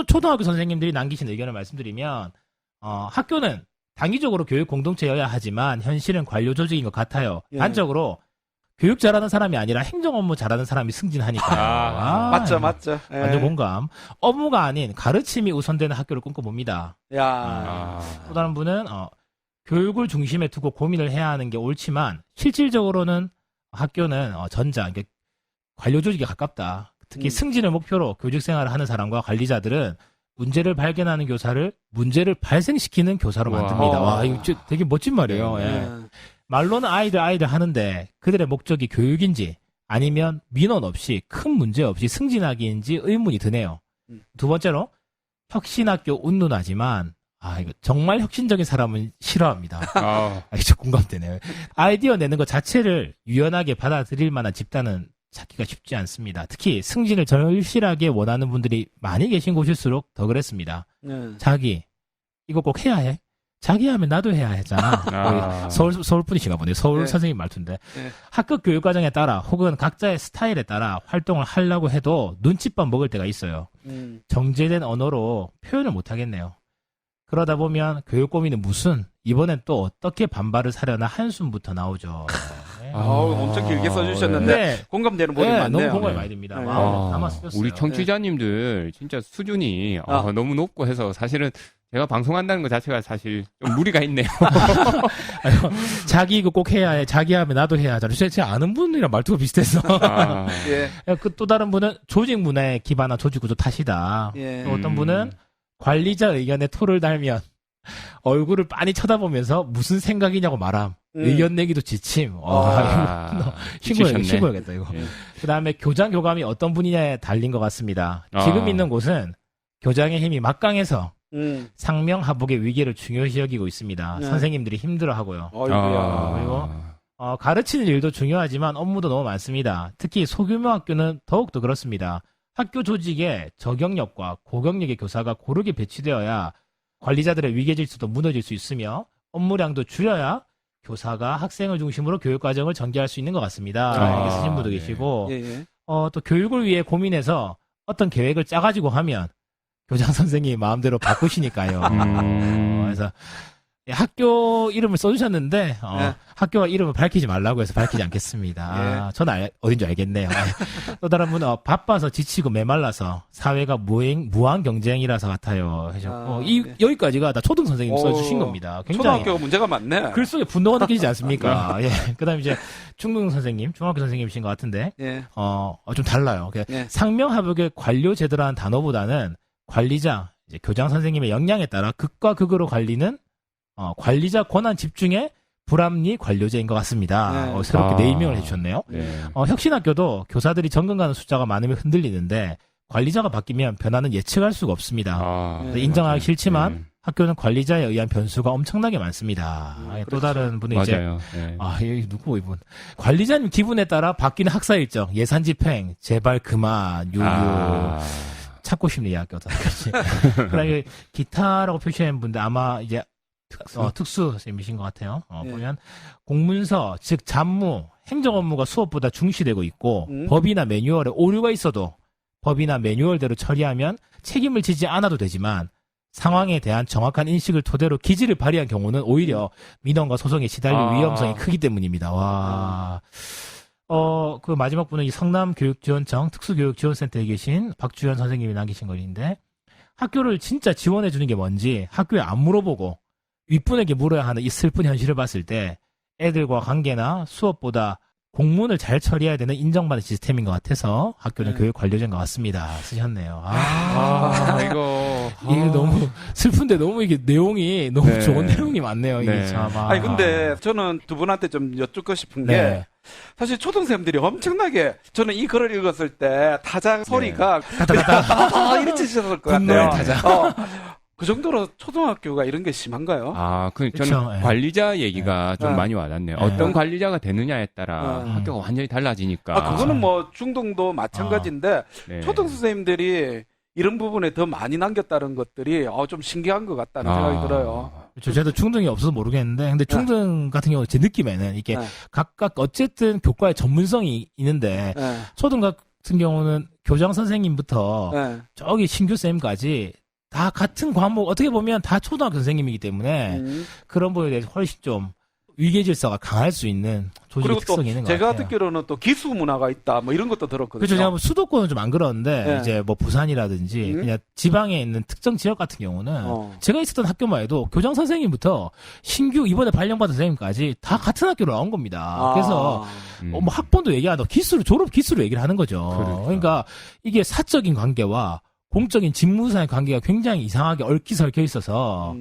초등학교 선생님들이 남기신 의견을 말씀드리면 학교는 단기적으로 교육 공동체여야 하지만 현실은 관료조직인 것 같아요. 단적으로 교육 잘하는 사람이 아니라 행정 업무 잘하는 사람이 승진하니까. 맞죠. 완전 공감. 업무가 아닌 가르침이 우선되는 학교를 꿈꿔봅니다. 또 다른 분은 교육을 중심에 두고 고민을 해야 하는 게 옳지만 실질적으로는 학교는 그러니까 관료조직에 가깝다. 특히 승진을 목표로 교직 생활을 하는 사람과 관리자들은 문제를 발견하는 교사를 문제를 발생시키는 교사로 만듭니다. 와, 이거 되게 멋진 말이에요. 말로는 아이들 하는데 그들의 목적이 교육인지 아니면 민원 없이 큰 문제 없이 승진하기인지 의문이 드네요. 두 번째로 혁신학교 운운하지만 이거 정말 혁신적인 사람은 싫어합니다. 이거 공감되네요. 아이디어 내는 것 자체를 유연하게 받아들일 만한 집단은 찾기가 쉽지 않습니다. 특히 승진을 절실하게 원하는 분들이 많이 계신 곳일수록 더 그랬습니다. 자기 이거 꼭 해야 해? 자기 하면 나도 해야 하잖아. 서울 분이신가 보네요. 서울 선생님 말투인데. 학급 교육과정에 따라 혹은 각자의 스타일에 따라 활동을 하려고 해도 눈칫밥 먹을 때가 있어요. 정제된 언어로 표현을 못 하겠네요. 그러다 보면 교육 고민은 무슨 이번엔 또 어떻게 반발을 사려나 한숨부터 나오죠. 엄청 길게 써주셨는데 공감되는 부분이 많네요. 너무 공감이 많이 됩니다. 아마 쓰셨어요. 우리 청취자님들 진짜 수준이 너무 높고 해서 사실은 제가 방송한다는 것 자체가 사실 좀 무리가 있네요. 자기 이거 꼭 해야 해. 자기 하면 나도 해야 하잖아. 제가 아는 분이랑 말투가 비슷해서. 또 다른 분은 조직 문화에 기반한 조직 구조 탓이다. 또 어떤 분은 관리자 의견에 토를 달면 얼굴을 빤히 쳐다보면서 무슨 생각이냐고 말함. 의견 내기도 지침. 신고해야겠다, 이거. 예. 그 다음에 교장 교감이 어떤 분이냐에 달린 것 같습니다. 지금 있는 곳은 교장의 힘이 막강해서 상명하복의 위기를 중요시 여기고 있습니다. 네. 선생님들이 힘들어하고요. 어이구야. 그리고 가르치는 일도 중요하지만 업무도 너무 많습니다. 특히 소규모 학교는 더욱더 그렇습니다. 학교 조직에 저경력과 고경력의 교사가 고르게 배치되어야 관리자들의 위계질서도 무너질 수 있으며 업무량도 줄여야 교사가 학생을 중심으로 교육과정을 전개할 수 있는 것 같습니다. 이렇게 쓰신 분도 네. 계시고 예. 또 교육을 위해 고민해서 어떤 계획을 짜가지고 하면 교장 선생님이 마음대로 바꾸시니까요. 그래서 학교 이름을 써주셨는데 학교 이름을 밝히지 말라고 해서 밝히지 않겠습니다. 저는 어딘지 알겠네요. 또 다른 분은 바빠서 지치고 메말라서 사회가 무한 경쟁이라서 같아요. 하셨고 여기까지가 다 초등 선생님 써주신 겁니다. 굉장히 초등학교가 문제가 많네. 글 속에 분노가 느끼지 않습니까? 예. 그다음에 이제 중등 선생님, 중학교 선생님이신 것 같은데 좀 달라요. 상명하복의 관료 제도라는 단어보다는 관리자, 이제 교장 선생님의 역량에 따라 극과 극으로 관리는 관리자 권한 집중의 불합리 관료제인 것 같습니다. 새롭게 네이밍을 해주셨네요. 혁신학교도 교사들이 정근 가는 숫자가 많으면 흔들리는데 관리자가 바뀌면 변화는 예측할 수가 없습니다. 인정하기 싫지만 학교는 관리자에 의한 변수가 엄청나게 많습니다. 또 다른 분은 맞아요. 여기 누구 이분? 관리자님 기분에 따라 바뀌는 학사 일정, 예산 집행, 제발 그만, 유유. 찾고 싶네, 이 학교다. 그다음에 기타라고 표시한 분들 아마 이제 특수 선생님이신 것 같아요. 보면 공문서, 즉 잡무, 행정 업무가 수업보다 중시되고 있고 법이나 매뉴얼에 오류가 있어도 법이나 매뉴얼대로 처리하면 책임을 지지 않아도 되지만 상황에 대한 정확한 인식을 토대로 기지를 발휘한 경우는 오히려 민원과 소송에 시달릴 위험성이 크기 때문입니다. 와. 그 마지막 분은 이 성남교육지원청 특수교육지원센터에 계신 박주현 선생님이 남기신 글인데 학교를 진짜 지원해 주는 게 뭔지 학교에 안 물어보고 윗분에게 물어야 하는 이 슬픈 현실을 봤을 때 애들과 관계나 수업보다 공문을 잘 처리해야 되는 인정받는 시스템인 것 같아서 학교는 교육 관료제인 것 같습니다. 쓰셨네요. 이게 너무 슬픈데 너무 이게 내용이 너무 좋은 내용이 많네요. 이게 참. 아니 근데 저는 두 분한테 좀 여쭙고 싶은 게 사실 초등생들이 엄청나게 저는 이 글을 읽었을 때 타자 소리가 이렇게 치셨을 것 같아요. 타자. 그 정도로 초등학교가 이런 게 심한가요? 저는 관리자 얘기가 좀 많이 와닿네요. 어떤 관리자가 되느냐에 따라 학교가 완전히 달라지니까. 그거는 뭐 중등도 마찬가지인데 초등 선생님들이 이런 부분에 더 많이 남겼다는 것들이 좀 신기한 것 같다는 생각이 들어요. 그렇죠. 저도 중등이 없어서 모르겠는데, 근데 중등 같은 경우 제 느낌에는 이게 각각 어쨌든 교과의 전문성이 있는데 초등 같은 경우는 교장 선생님부터 저기 신규 쌤까지 다 같은 과목 어떻게 보면 다 초등학교 선생님이기 때문에 그런 부분에 대해서 훨씬 좀 위계 질서가 강할 수 있는 조직의 특성이 있는 것 같아요. 제가 듣기로는 또 기수 문화가 있다 뭐 이런 것도 들었거든요. 그렇죠. 제가 뭐 수도권은 좀 안 그러는데 이제 뭐 부산이라든지 그냥 지방에 있는 특정 지역 같은 경우는 제가 있었던 학교만 해도 교장 선생님부터 신규 이번에 발령받은 선생님까지 다 같은 학교로 나온 겁니다. 그래서 뭐 학번도 얘기 안 하고 졸업 기수로 얘기를 하는 거죠. 그러니까 이게 사적인 관계와 공적인 직무상의 관계가 굉장히 이상하게 얽히설켜 있어서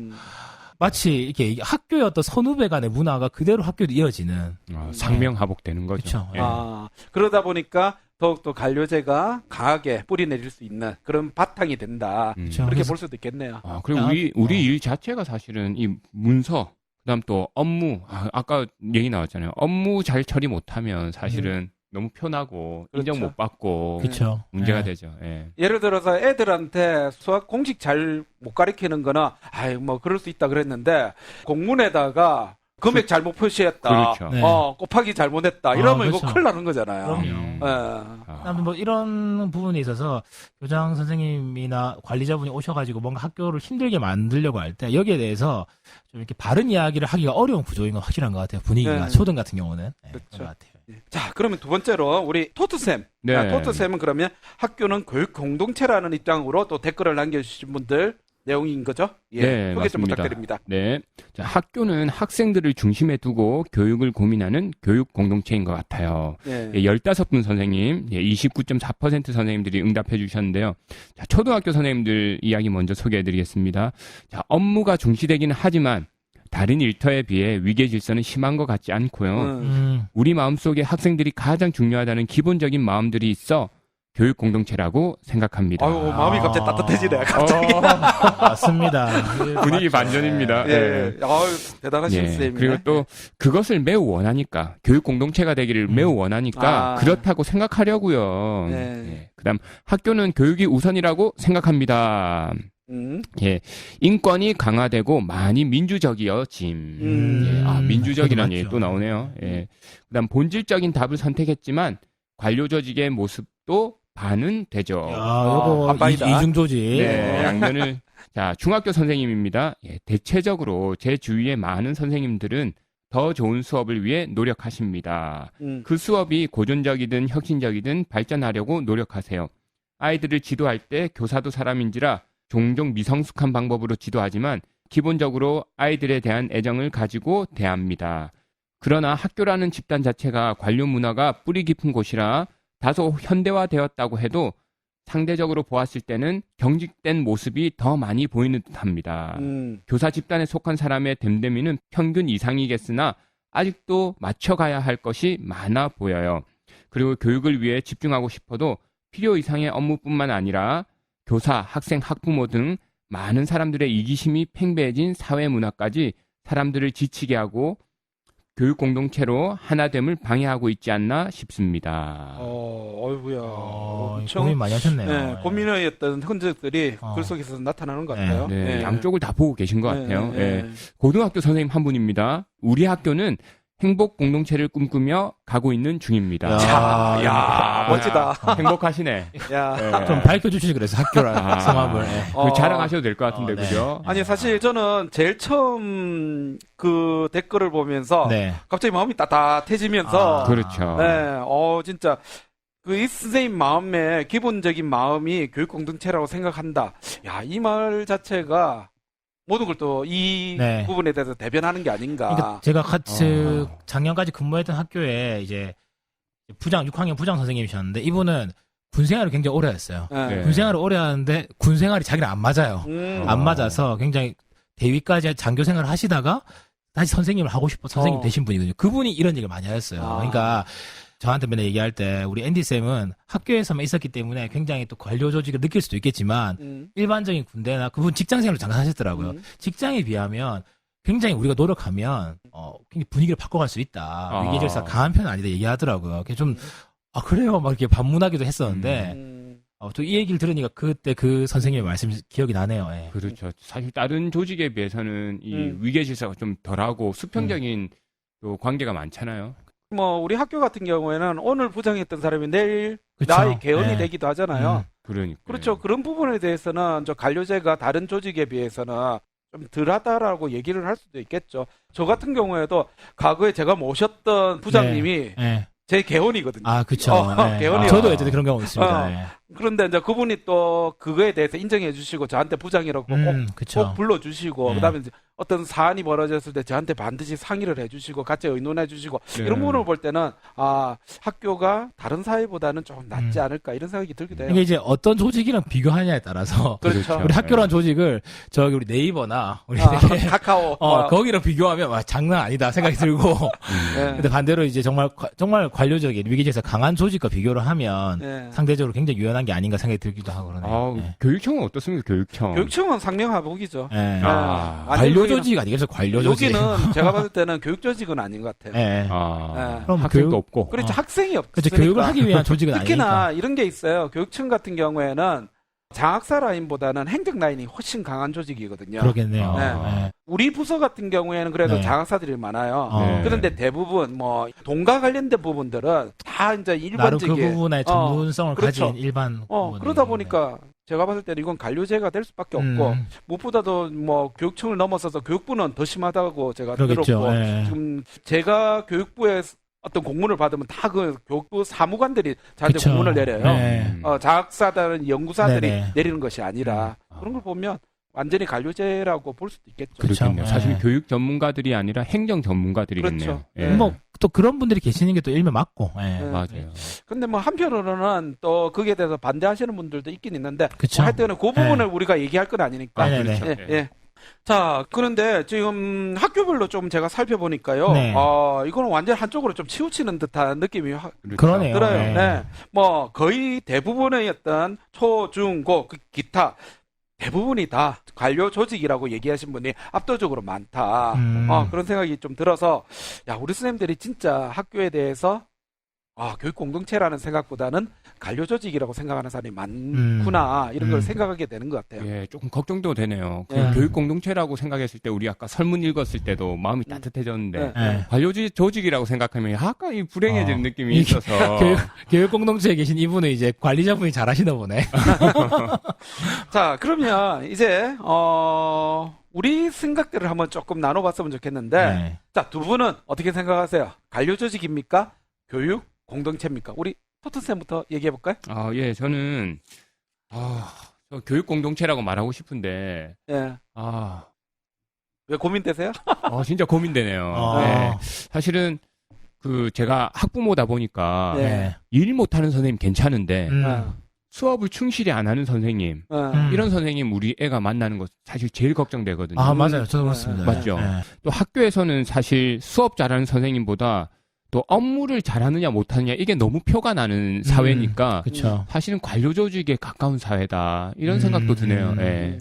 마치 이렇게 학교의 어떤 선후배 간의 문화가 그대로 학교로 이어지는 상명하복되는 거죠. 그렇죠. 그러다 보니까 더욱더 관료제가 강하게 뿌리내릴 수 있는 그런 바탕이 된다. 그렇게 볼 수도 있겠네요. 그리고 우리 일 자체가 사실은 이 문서, 그다음 또 업무, 아까 얘기 나왔잖아요. 업무 잘 처리 못하면 사실은 너무 편하고 인정 못 받고 그렇죠. 문제가 되죠. 예를 들어서 애들한테 수학 공식 잘 못 가르치는 거나 뭐 그럴 수 있다 그랬는데 공문에다가 금액 잘못 표시했다. 그렇죠. 곱하기 잘못했다. 이러면 그렇죠. 이거 큰일 나는 거잖아요. 그럼요. 뭐 이런 부분에 있어서 교장 선생님이나 관리자분이 오셔가지고 뭔가 학교를 힘들게 만들려고 할 때 여기에 대해서 좀 이렇게 바른 이야기를 하기가 어려운 구조인 건 확실한 것 같아요. 분위기가 초등 같은 경우는 그렇죠. 그런 것 같아요. 자, 그러면 두 번째로 우리 토트쌤. 토트쌤은 그러면 학교는 교육 공동체라는 입장으로 또 댓글을 남겨주신 분들 내용인 거죠? 예. 네, 소개 좀 맞습니다. 부탁드립니다. 네. 자, 학교는 학생들을 중심에 두고 교육을 고민하는 교육 공동체인 것 같아요. 예. 15분 선생님, 29.4% 선생님들이 응답해 주셨는데요. 자, 초등학교 선생님들 이야기 먼저 소개해 드리겠습니다. 자, 업무가 중시되기는 하지만 다른 일터에 비해 위계 질서는 심한 것 같지 않고요. 우리 마음속에 학생들이 가장 중요하다는 기본적인 마음들이 있어 교육 공동체라고 생각합니다. 아유, 마음이 갑자기 따뜻해지네. 갑자기. 맞습니다. 분위기 반전입니다. 예. 아유, 대단하신 예, 선생님이네. 그리고 또 그것을 매우 원하니까 교육 공동체가 되기를 매우 원하니까 아. 그렇다고 생각하려고요. 네. 예, 그다음 학교는 교육이 우선이라고 생각합니다. 예, 인권이 강화되고 많이 민주적이어짐. 예, 민주적이라는 얘기 또 나오네요. 예, 그다음 본질적인 답을 선택했지만 관료 조직의 모습도 반은 되죠. 요거 반반이다. 이중조직. 네, 양면을. 자, 중학교 선생님입니다. 예, 대체적으로 제 주위의 많은 선생님들은 더 좋은 수업을 위해 노력하십니다. 그 수업이 고전적이든 혁신적이든 발전하려고 노력하세요. 아이들을 지도할 때 교사도 사람인지라 종종 미성숙한 방법으로 지도하지만 기본적으로 아이들에 대한 애정을 가지고 대합니다. 그러나 학교라는 집단 자체가 관료 문화가 뿌리 깊은 곳이라 다소 현대화되었다고 해도 상대적으로 보았을 때는 경직된 모습이 더 많이 보이는 듯합니다. 교사 집단에 속한 사람의 됨됨이는 평균 이상이겠으나 아직도 맞춰가야 할 것이 많아 보여요. 그리고 교육을 위해 집중하고 싶어도 필요 이상의 업무뿐만 아니라 교사, 학생, 학부모 등 많은 사람들의 이기심이 팽배해진 사회 문화까지 사람들을 지치게 하고 교육 공동체로 하나됨을 방해하고 있지 않나 싶습니다. 어이구야. 고민 많이 하셨네요. 네, 고민의 어떤 흔적들이 글 속에서 나타나는 것 같아요. 네, 양쪽을 다 보고 계신 것 같아요. 고등학교 선생님 한 분입니다. 우리 학교는 행복 공동체를 꿈꾸며 가고 있는 중입니다. 야, 멋지다. 행복하시네. 야. 네. 좀 밝혀주시지 그래서 학교랑 성함을. 그 자랑하셔도 될 것 같은데, 네. 그죠? 아니, 사실 저는 제일 처음 그 댓글을 보면서 갑자기 마음이 따뜻해지면서 그렇죠. 네, 진짜 그 이 선생님 마음의 기본적인 마음이 교육 공동체라고 생각한다. 야, 이 말 자체가 모든 걸 또 이 부분에 대해서 대변하는 게 아닌가. 그러니까 제가 같이 작년까지 근무했던 학교에 이제 6학년 부장 선생님이셨는데 이분은 군생활을 굉장히 오래 했어요. 군생활을 오래 하는데 군생활이 자기랑 안 맞아요. 안 맞아서 굉장히 대위까지 장교 생활을 하시다가 다시 선생님을 하고 싶어 선생님 되신 분이거든요. 그분이 이런 얘기를 많이 하셨어요. 그러니까 저한테 맨날 얘기할 때 우리 앤디쌤은 학교에서만 있었기 때문에 굉장히 또 관료 조직을 느낄 수도 있겠지만 일반적인 군대나 그분 직장생활로 잠깐 하셨더라고요. 직장에 비하면 굉장히 우리가 노력하면 굉장히 분위기를 바꿔갈 수 있다. 위계 질서 강한 편은 아니다 얘기하더라고요. 그게 좀 그래요 막 이렇게 반문하기도 했었는데 또 이 얘기를 들으니까 그때 그 선생님의 말씀이 기억이 나네요. 예. 그렇죠. 사실 다른 조직에 비해서는 이 위계 질서가 좀 덜하고 수평적인 또 관계가 많잖아요. 뭐 우리 학교 같은 경우에는 오늘 부장했던 사람이 내일 나의 개헌이 되기도 하잖아요. 그러니까. 그렇죠. 그런 부분에 대해서는 저 관료제가 다른 조직에 비해서는 좀 덜하다라고 얘기를 할 수도 있겠죠. 저 같은 경우에도 과거에 제가 모셨던 부장님이 제 개헌이거든요. 그렇죠. 개헌이. 저도 예전에 그런 경우 있습니다. 그런데 이제 그분이 또 그거에 대해서 인정해 주시고 저한테 부장이라고 꼭 불러주시고 그다음에 이제 어떤 사안이 벌어졌을 때 저한테 반드시 상의를 해주시고 같이 의논해 주시고 이런 부분을 볼 때는 학교가 다른 사회보다는 좀 낫지 않을까 이런 생각이 들기도 해요. 이게 이제 어떤 조직이랑 비교하냐에 따라서 그렇죠. 우리 학교란 조직을 저기 우리 네이버나 우리 카카오 거기랑 비교하면 장난 아니다 생각이 들고 근데 반대로 이제 정말 관료적인 위계질서 강한 조직과 비교를 하면 상대적으로 굉장히 유연한 게 아닌가 생각이 들기도 하고 그러네요. 교육청은 어떻습니까? 교육청은 상명하복이죠. 관료 조직 아니겠어요? 관료 조직. 여기는 제가 봤을 때는 교육 조직은 아닌 것 같아요. 그럼 학생도 없고. 그렇죠. 학생이 없으니까. 그렇죠. 교육을 하기 위한 조직은 특히나 아니니까. 이런 게 있어요. 교육청 같은 경우에는 장학사 라인보다는 행정 라인이 훨씬 강한 조직이거든요. 그러겠네요. 우리 부서 같은 경우에는 그래도 장학사들이 많아요. 그런데 대부분 뭐 동과 관련된 부분들은 다 이제 일반적인 그 부분의 전문성을 가진 일반 그러다 보니까 제가 봤을 때는 이건 관료제가 될 수밖에 없고 무엇보다도 뭐 교육청을 넘어서서 교육부는 더 심하다고 제가 들었고 지금 제가 교육부에 어떤 공문을 받으면 다 그 교육부 사무관들이 저한테 공문을 내려요. 장학사들은 연구사들이 내리는 것이 아니라 그런 걸 보면 완전히 관료제라고 볼 수도 있겠죠. 그렇겠네요. 예. 사실 교육 전문가들이 아니라 행정 전문가들이겠네요. 그렇죠. 예. 뭐 또 그런 분들이 계시는 게 또 일면 맞고. 예. 네. 맞아요. 근데 뭐 한편으로는 또 거기에 대해서 반대하시는 분들도 있긴 있는데 그쵸. 뭐 하여튼 그 부분을 우리가 얘기할 건 아니니까. 네네네. 그렇죠. 예, 예. 자, 그런데 지금 학교별로 좀 제가 살펴보니까요. 네. 이거는 완전 한쪽으로 좀 치우치는 듯한 느낌이 그렇죠. 그러네요. 들어요. 네. 네. 뭐 거의 대부분의 어떤 초, 중, 고, 기타 대부분이 다 관료 조직이라고 얘기하신 분이 압도적으로 많다. 그런 생각이 좀 들어서 야, 우리 선생님들이 진짜 학교에 대해서 교육 공동체라는 생각보다는 관료 조직이라고 생각하는 사람이 많구나 이런 걸 생각하게 되는 것 같아요. 예, 조금 걱정도 되네요. 그 예. 교육 공동체라고 생각했을 때 우리 아까 설문 읽었을 때도 마음이 따뜻해졌는데 네. 관료 조직이라고 생각하면 약간 이 불행해지는 느낌이 이게 있어서 교육 공동체에 계신 이분은 이제 관리자분이 잘하시나 보네. 자, 그러면 이제 우리 생각들을 한번 조금 나눠봤으면 좋겠는데 네. 자, 두 분은 어떻게 생각하세요? 관료 조직입니까? 교육 공동체입니까? 우리 토트쌤부터 얘기해볼까요? 예, 저는 저 교육 공동체라고 말하고 싶은데 예. 왜 고민되세요? 진짜 고민되네요. 아. 네. 사실은 제가 학부모다 보니까 네. 일 못하는 선생님 괜찮은데 어. 수업을 충실히 안 하는 선생님 이런 선생님 우리 애가 만나는 거 사실 제일 걱정되거든요. 아, 맞아요. 저도 그렇습니다. 맞죠. 네. 또 학교에서는 사실 수업 잘하는 선생님보다 또 업무를 잘하느냐 못하느냐 이게 너무 표가 나는 사회니까 그렇죠. 사실은 관료 조직에 가까운 사회다 이런 생각도 드네요. 예.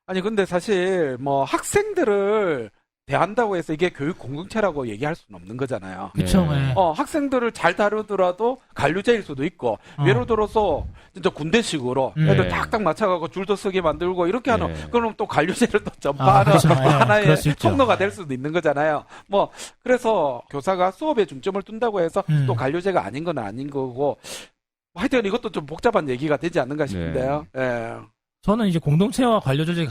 아니 근데 사실 뭐 학생들을 대한다고 해서 이게 교육 공동체라고 얘기할 수는 없는 거잖아요. 그렇죠. 네. 네. 학생들을 잘 다루더라도 관료제일 수도 있고 예를 들어서 진짜 군대식으로 애들 네. 딱딱 맞춰가고 줄도 서게 만들고 이렇게 하는 네. 그럼 또 관료제를 또 전파하는 그렇죠. 네. 하나의 그럴 수 있죠. 통로가 될 수도 있는 거잖아요. 뭐 그래서 교사가 수업에 중점을 둔다고 해서 또 관료제가 아닌 건 아닌 거고 하여튼 이것도 좀 복잡한 얘기가 되지 않는가 싶은데요. 예. 저는 이제 공동체와 관료 조직의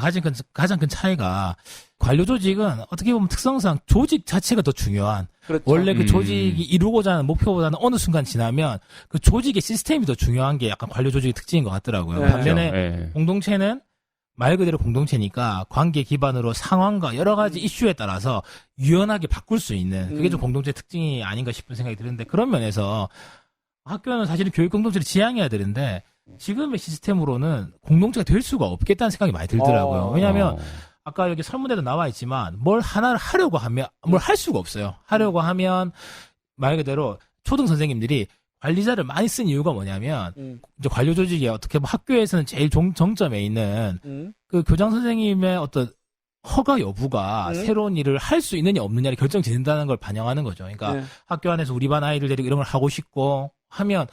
가장 큰 차이가 관료 조직은 어떻게 보면 특성상 조직 자체가 더 중요한 그렇죠. 원래 그 조직이 이루고자 하는 목표보다는 어느 순간 지나면 그 조직의 시스템이 더 중요한 게 약간 관료 조직의 특징인 것 같더라고요. 네. 반면에 예. 공동체는 말 그대로 공동체니까 관계 기반으로 상황과 여러 가지 이슈에 따라서 유연하게 바꿀 수 있는 그게 좀 공동체 특징이 아닌가 싶은 생각이 드는데 그런 면에서 학교는 사실은 교육 공동체를 지향해야 되는데 지금의 시스템으로는 공동체가 될 수가 없겠다는 생각이 많이 들더라고요. 왜냐하면 아까 여기 설문에도 나와 있지만 뭘 하나를 하려고 하면 뭘 할 수가 없어요. 하려고 하면 말 그대로 초등 선생님들이 관리자를 많이 쓴 이유가 뭐냐면 이제 관료 조직이 어떻게 보면 학교에서는 제일 정점에 있는 그 교장 선생님의 어떤 허가 여부가 새로운 일을 할 수 있느냐 없느냐를 결정짓는다는 걸 반영하는 거죠. 그러니까 학교 안에서 우리 반 아이들 데리고 이런 걸 하고 싶고 하면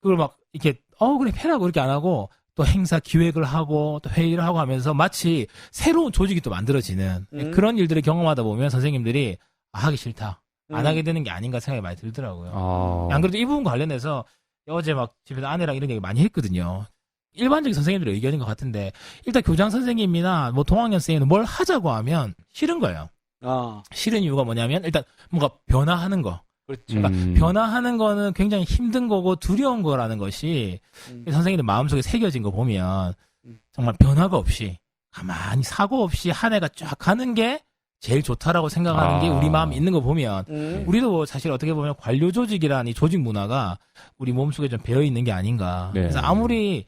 그걸 막 이렇게 그래 해라고 이렇게 안 하고 또 행사 기획을 하고 또 회의를 하고 하면서 마치 새로운 조직이 또 만들어지는 그런 일들을 경험하다 보면 선생님들이 하기 싫다. 안 하게 되는 게 아닌가 생각이 많이 들더라고요. 안 그래도 이 부분 관련해서 어제 막 집에서 아내랑 이런 얘기 많이 했거든요. 일반적인 선생님들의 의견인 것 같은데 일단 교장 선생님이나 뭐 동학년 선생님은 뭘 하자고 하면 싫은 거예요. 싫은 이유가 뭐냐면 일단 뭔가 변화하는 거. 그렇죠. 그러니까 변화하는 거는 굉장히 힘든 거고 두려운 거라는 것이 선생님들 마음속에 새겨진 거 보면 정말 변화가 없이 가만히 사고 없이 한 해가 쫙 가는 게 제일 좋다라고 생각하는 게 우리 마음에 있는 거 보면 우리도 사실 어떻게 보면 관료 조직이라는 이 조직 문화가 우리 몸속에 좀 배어 있는 게 아닌가. 네. 그래서 아무리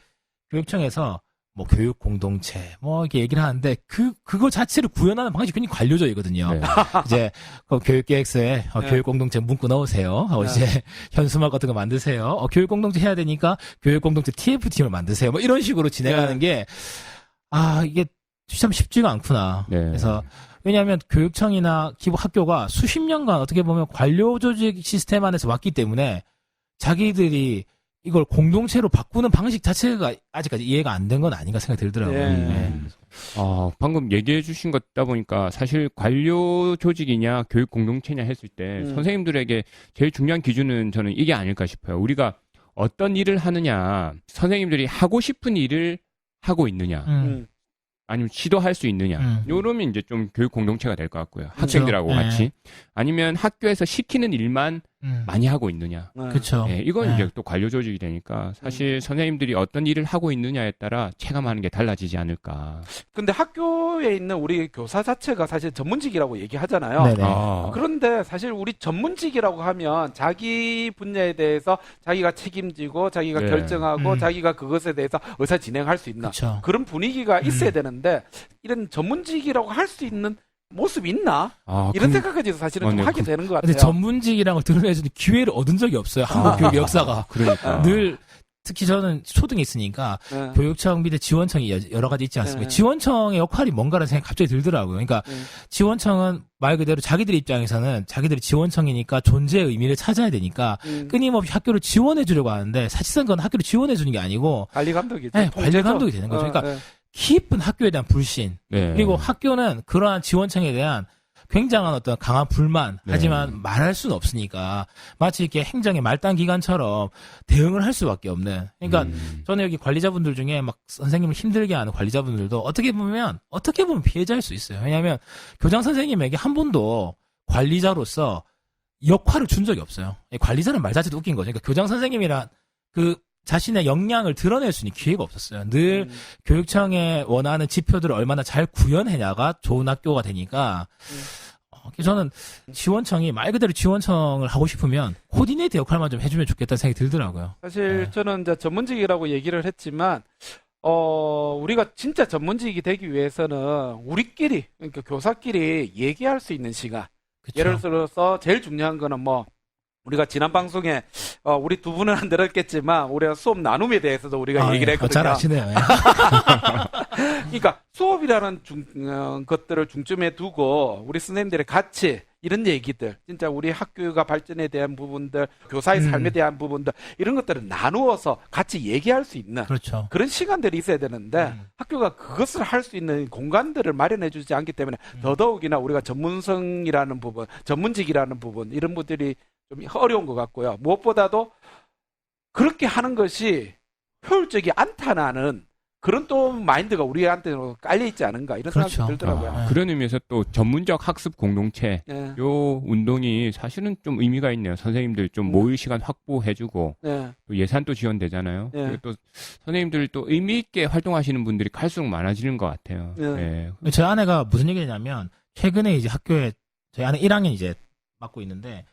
교육청에서 뭐 교육 공동체 뭐 이렇게 얘기를 하는데 그거 자체를 구현하는 방식이 굉장히 관료적이거든요. 네. 이제 그 교육계획서에 교육 공동체 문구 넣으세요. 이제 현수막 같은 거 만드세요. 교육 공동체 해야 되니까 교육 공동체 TF팀을 만드세요. 뭐 이런 식으로 진행하는 게 이게 참 쉽지가 않구나. 네. 그래서 왜냐하면 교육청이나 기부 학교가 수십 년간 어떻게 보면 관료 조직 시스템 안에서 왔기 때문에 자기들이 이걸 공동체로 바꾸는 방식 자체가 아직까지 이해가 안 된 건 아닌가 생각이 들더라고요. 네. 방금 얘기해 주신 것다 보니까 사실 관료 조직이냐 교육 공동체냐 했을 때 선생님들에게 제일 중요한 기준은 저는 이게 아닐까 싶어요. 우리가 어떤 일을 하느냐, 선생님들이 하고 싶은 일을 하고 있느냐, 아니면 시도할 수 있느냐, 요러면 이제 좀 교육 공동체가 될 것 같고요. 학생들하고 그렇죠. 같이. 아니면 학교에서 시키는 일만 많이 하고 있느냐. 그렇죠. 예, 이건 이제 또 관료 조직이 되니까 사실 선생님들이 어떤 일을 하고 있느냐에 따라 체감하는 게 달라지지 않을까. 근데 학교에 있는 우리 교사 자체가 사실 전문직이라고 얘기하잖아요. 네네. 그런데 사실 우리 전문직이라고 하면 자기 분야에 대해서 자기가 책임지고 자기가 네. 결정하고 자기가 그것에 대해서 의사 진행할 수 있는 그쵸. 그런 분위기가 있어야 되는데 이런 전문직이라고 할 수 있는 모습이 있나? 이런 생각까지도 사실은 좀 하게 되는 것 같아요. 근데 전문직이라는 걸 드러내주는 기회를 얻은 적이 없어요. 한국 교육 역사가. 그러니까. 늘 특히 저는 초등에 있으니까 네. 교육청 밑에 지원청이 여러 가지 있지 않습니까? 네. 지원청의 역할이 뭔가라는 생각이 갑자기 들더라고요. 그러니까 지원청은 말 그대로 자기들 입장에서는 자기들이 지원청이니까 존재의 의미를 찾아야 되니까 끊임없이 학교를 지원해 주려고 하는데 사실상 그건 학교를 지원해 주는 게 아니고 관리 감독이죠. 네, 관리 감독이 되는 거죠. 그러니까 깊은 학교에 대한 불신 네. 그리고 학교는 그러한 지원청에 대한 굉장한 어떤 강한 불만 네. 하지만 말할 수는 없으니까 마치 이렇게 행정의 말단 기관처럼 대응을 할 수밖에 없는 그러니까 저는 여기 관리자분들 중에 막 선생님을 힘들게 하는 관리자분들도 어떻게 보면 피해자일 수 있어요. 왜냐하면 교장 선생님에게 한 번도 관리자로서 역할을 준 적이 없어요. 관리자는 말 자체도 웃긴 거죠. 그러니까 교장 선생님이란 그 자신의 역량을 드러낼 수 있는 기회가 없었어요. 늘 교육청에 원하는 지표들을 얼마나 잘 구현해냐가 좋은 학교가 되니까 저는 지원청이 말 그대로 지원청을 하고 싶으면 코디네이터 역할만 좀 해주면 좋겠다는 생각이 들더라고요. 사실 네. 저는 이제 전문직이라고 얘기를 했지만 우리가 진짜 전문직이 되기 위해서는 우리끼리 그러니까 교사끼리 얘기할 수 있는 시간. 그쵸? 예를 들어서 제일 중요한 거는 뭐 우리가 지난 방송에 우리 두 분은 안 들었겠지만 우리가 수업 나눔에 대해서도 우리가 얘기를 했거든요. 잘 아시네요. 그러니까 수업이라는 것들을 중점에 두고 우리 선생님들이 같이 이런 얘기들, 진짜 우리 학교가 발전에 대한 부분들, 교사의 삶에 대한 부분들 이런 것들을 나누어서 같이 얘기할 수 있는 그렇죠. 그런 시간들이 있어야 되는데 학교가 그것을 할 수 있는 공간들을 마련해 주지 않기 때문에 더더욱이나 우리가 전문성이라는 부분, 전문직이라는 부분 이런 분들이 좀 어려운 것 같고요. 무엇보다도 그렇게 하는 것이 효율적이 않다는 그런 또 마인드가 우리한테는 깔려 있지 않은가 이런 그렇죠. 생각이 들더라고요. 그런 의미에서 또 전문적 학습 공동체 예. 요 운동이 사실은 좀 의미가 있네요. 선생님들 좀 모일 시간 확보해주고 예. 또 예산도 지원되잖아요. 예. 그리고 또 선생님들 또 의미 있게 활동하시는 분들이 갈수록 많아지는 것 같아요. 예. 예. 저희 아내가 무슨 얘기냐면 최근에 이제 학교에 저희 아내 1학년 이제 맡고 있는데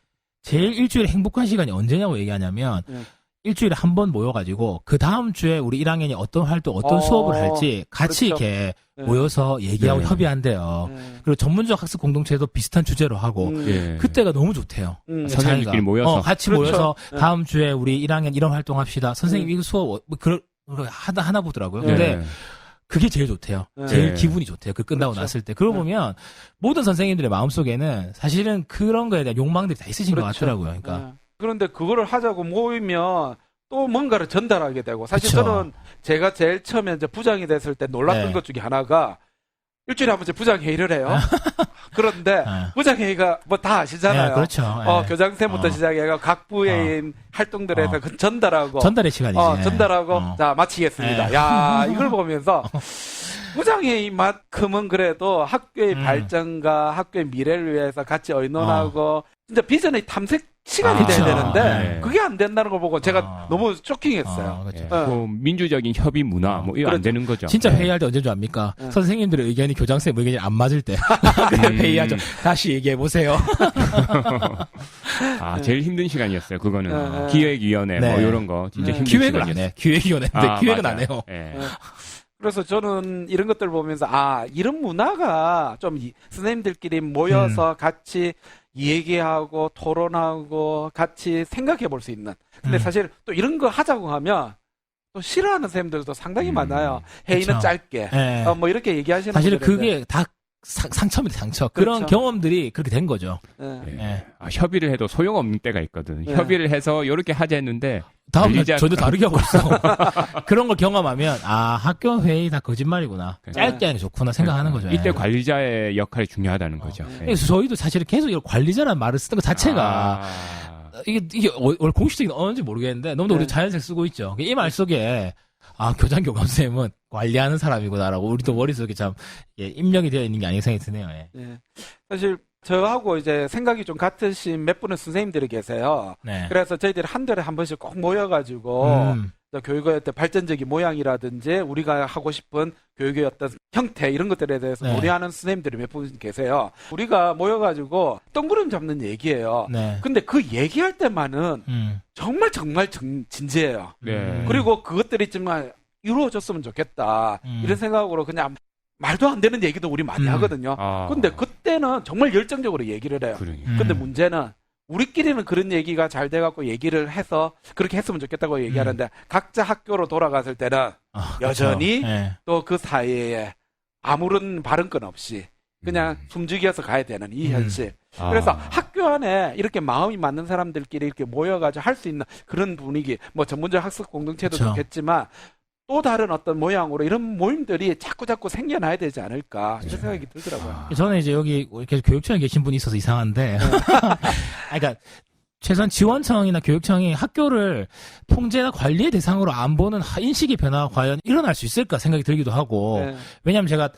제일 일주일에 행복한 시간이 언제냐고 얘기하냐면 일주일에 한 번 모여가지고 그 다음 주에 우리 1학년이 어떤 활동, 어떤 수업을 할지 같이 그렇죠. 이렇게 모여서 얘기하고 네. 협의한대요. 그리고 전문적 학습 공동체도 비슷한 주제로 하고 예. 그때가 너무 좋대요. 선생님들끼리 모여서 같이 그렇죠. 모여서 네. 다음 주에 우리 1학년 이런 활동 합시다. 선생님 이거 수업 하나 보더라고요. 근데 네. 그게 제일 좋대요. 네. 제일 기분이 좋대요. 그 끝나고 그렇죠. 났을 때. 그러고 보면 모든 선생님들의 마음속에는 사실은 그런 거에 대한 욕망들이 다 있으신 것 그렇죠. 같더라고요. 그러니까. 그런데 그거를 하자고 모이면 또 뭔가를 전달하게 되고 사실 그쵸. 저는 제가 제일 처음에 이제 부장이 됐을 때 놀랐던 네. 것 중에 하나가 일주일에 한 번씩 부장회의를 해요. 그런데 부장회의가 뭐 다 아시잖아요. 네, 그렇죠. 교장선생부터 시작해서 각 부의 활동들에서 그 전달하고 전달의 시간이지. 전달하고 자 마치겠습니다. 네. 야 이걸 보면서 부장회의만큼은 그래도 학교의 발전과 학교의 미래를 위해서 같이 의논하고 진짜 비전의 탐색 시간이 돼야 되는데 네. 그게 안 된다는 걸 보고 제가 너무 쇼킹했어요. 그렇죠. 예. 그 민주적인 협의 문화 뭐 이거 안 그렇죠. 되는 거죠. 진짜 네. 회의할 때 언제인 줄 압니까? 네. 선생님들의 의견이 교장선생님 의견이 안 맞을 때. 그래 회의하죠. 다시 얘기해보세요. 제일 힘든 시간이었어요. 그거는 네. 기획위원회 네. 뭐 이런 거 진짜 힘든 기획을 안 시간이었어요. 해. 기획위원회인데 기획은 맞아요. 안 해요. 예. 그래서 저는 이런 것들 보면서 이런 문화가 좀 선생님들끼리 모여서 같이 얘기하고 토론하고 같이 생각해 볼 수 있는. 근데 사실 또 이런 거 하자고 하면 또 싫어하는 선생님들도 상당히 많아요. 회의는 그쵸. 짧게. 네. 뭐 이렇게 얘기하시는 사실은 분들인데. 그게 다 상처입니다, 상처. 그런 그렇죠. 경험들이 그렇게 된 거죠. 네. 예. 협의를 해도 소용없는 때가 있거든. 네. 협의를 해서 이렇게 하자 했는데 다음 날 관리자- 전혀 다르게 하고 있어. 그런 걸 경험하면 학교 회의 다 거짓말이구나. 짧게 하는 게 좋구나 생각하는 거죠. 이때 예. 관리자의 역할이 중요하다는 거죠. 예. 그래서 저희도 사실은 계속 이런 관리자라는 말을 쓰는 것 자체가 이게 원래 공식적인 언어인지 모르겠는데 너무도 우리 자연스럽게 쓰고 있죠. 이 말 속에 교장 교감 선생님은 관리하는 사람이구나라고 우리도 머릿속에 참 입력이 되어 있는 게 아닌가 생각이 드네요. 예. 사실 저하고 이제 생각이 좀 같으신 몇 분의 선생님들이 계세요. 네. 그래서 저희들이 한 달에 한 번씩 꼭 모여가지고 교육의 어떤 발전적인 모양이라든지 우리가 하고 싶은 교육의 어떤 형태 이런 것들에 대해서 네. 논의하는 선생님들이 몇 분 계세요. 우리가 모여가지고 똥구름 잡는 얘기예요. 네. 근데 그 얘기할 때만은 정말 진지해요. 네. 그리고 그것들이 정말 이루어졌으면 좋겠다. 이런 생각으로 그냥 말도 안 되는 얘기도 우리 많이 하거든요. 근데 그때는 정말 열정적으로 얘기를 해요. 근데 문제는 우리끼리는 그런 얘기가 잘 돼갖고 얘기를 해서 그렇게 했으면 좋겠다고 얘기하는데 각자 학교로 돌아갔을 때는 여전히 네. 또 그 사이에 아무런 발언권 없이 그냥 숨죽여서 가야 되는 이 현실. 그래서 학교 안에 이렇게 마음이 맞는 사람들끼리 이렇게 모여가지고 할 수 있는 그런 분위기, 뭐 전문적 학습 공동체도 그쵸. 좋겠지만 또 다른 어떤 모양으로 이런 모임들이 자꾸 생겨나야 되지 않을까 이런 생각이 들더라고요. 저는 이제 여기 계속 교육청에 계신 분이 있어서 이상한데, 그러니까 최소한 지원청이나 교육청이 학교를 통제나 관리의 대상으로 안 보는 인식의 변화가 과연 일어날 수 있을까 생각이 들기도 하고, 네. 왜냐하면 제가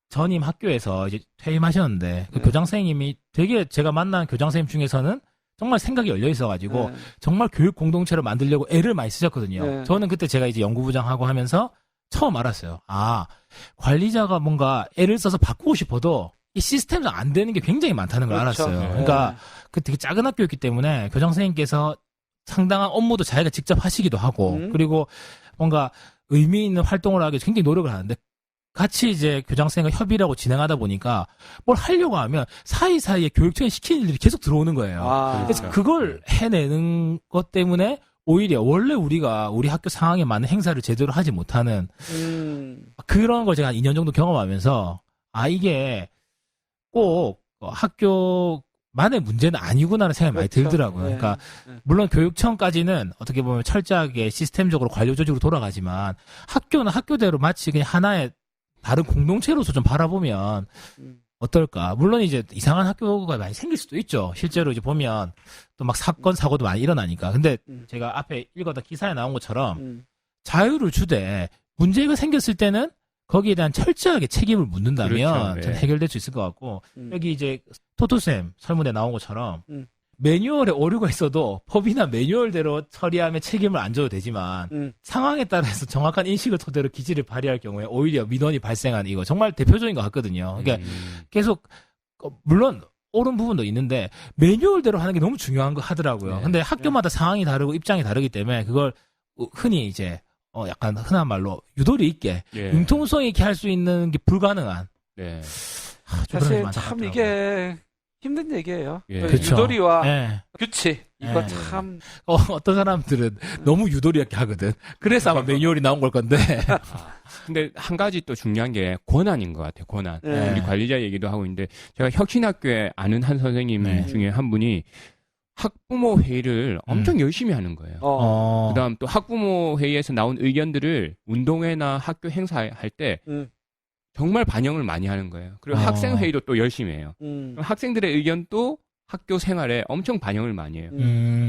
전임 학교에서 이제 퇴임하셨는데 그 네. 교장 선생님이 되게 제가 만난 교장 선생님 중에서는 정말 생각이 열려 있어가지고 네. 정말 교육 공동체를 만들려고 애를 많이 쓰셨거든요. 네. 저는 그때 제가 이제 연구부장하고 하면서 처음 알았어요. 아, 관리자가 뭔가 애를 써서 바꾸고 싶어도 이 시스템상 안 되는 게 굉장히 많다는 걸 그렇죠. 알았어요. 네. 그러니까 그 되게 작은 학교였기 때문에 교장 선생님께서 상당한 업무도 자기가 직접 하시기도 하고 그리고 뭔가 의미 있는 활동을 하기 위해서 굉장히 노력을 하는데 같이 이제 교장 선생님과 협의를 하고 진행하다 보니까 뭘 하려고 하면 사이사이에 교육청에 시키는 일들이 계속 들어오는 거예요. 그래서 그걸 해내는 것 때문에 오히려 원래 우리가 우리 학교 상황에 맞는 행사를 제대로 하지 못하는 그런 걸 제가 한 2년 정도 경험하면서 아 이게 꼭 학교만의 문제는 아니구나라는 생각이 많이 그렇죠. 들더라고요. 네. 그러니까 물론 교육청까지는 어떻게 보면 철저하게 시스템적으로 관료 조직으로 돌아가지만 학교는 학교대로 마치 그냥 하나의 다른 공동체로서 좀 바라보면 어떨까? 물론 이제 이상한 학교가 많이 생길 수도 있죠. 실제로 이제 보면 또 막 사건 사고도 많이 일어나니까. 근데 제가 앞에 읽었던 기사에 나온 것처럼 자유를 주되 문제가 생겼을 때는 거기에 대한 철저하게 책임을 묻는다면 그렇죠. 네. 전 해결될 수 있을 것 같고 여기 이제 토토쌤 설문에 나온 것처럼 매뉴얼에 오류가 있어도 법이나 매뉴얼대로 처리하면 책임을 안 져도 되지만 상황에 따라서 정확한 인식을 토대로 기지를 발휘할 경우에 오히려 민원이 발생하는 이거 정말 대표적인 것 같거든요. 그러니까 계속 물론 옳은 부분도 있는데 매뉴얼대로 하는 게 너무 중요한 거 하더라고요. 네. 근데 학교마다 상황이 다르고 입장이 다르기 때문에 그걸 흔히 이제 약간 흔한 말로 유도리 있게 융통성 있게 할 수 있는 게 불가능한. 네. 사실 참 이게 힘든 얘기예요. 예. 그쵸. 유도리와 네. 규칙 이거 네. 참 어떤 사람들은 너무 유도리하게 하거든. 그래서 아마 매뉴얼이 나온 걸 건데. 근데 한 가지 또 중요한 게 권한인 것 같아요. 권한. 네. 우리 관리자 얘기도 하고 있는데 제가 혁신학교에 아는 한 선생님 네. 중에 한 분이 학부모 회의를 엄청 열심히 하는 거예요. 그다음 또 학부모 회의에서 나온 의견들을 운동회나 학교 행사할 때 정말 반영을 많이 하는 거예요. 그리고 학생 회의도 또 열심히 해요. 학생들의 의견도 학교 생활에 엄청 반영을 많이 해요.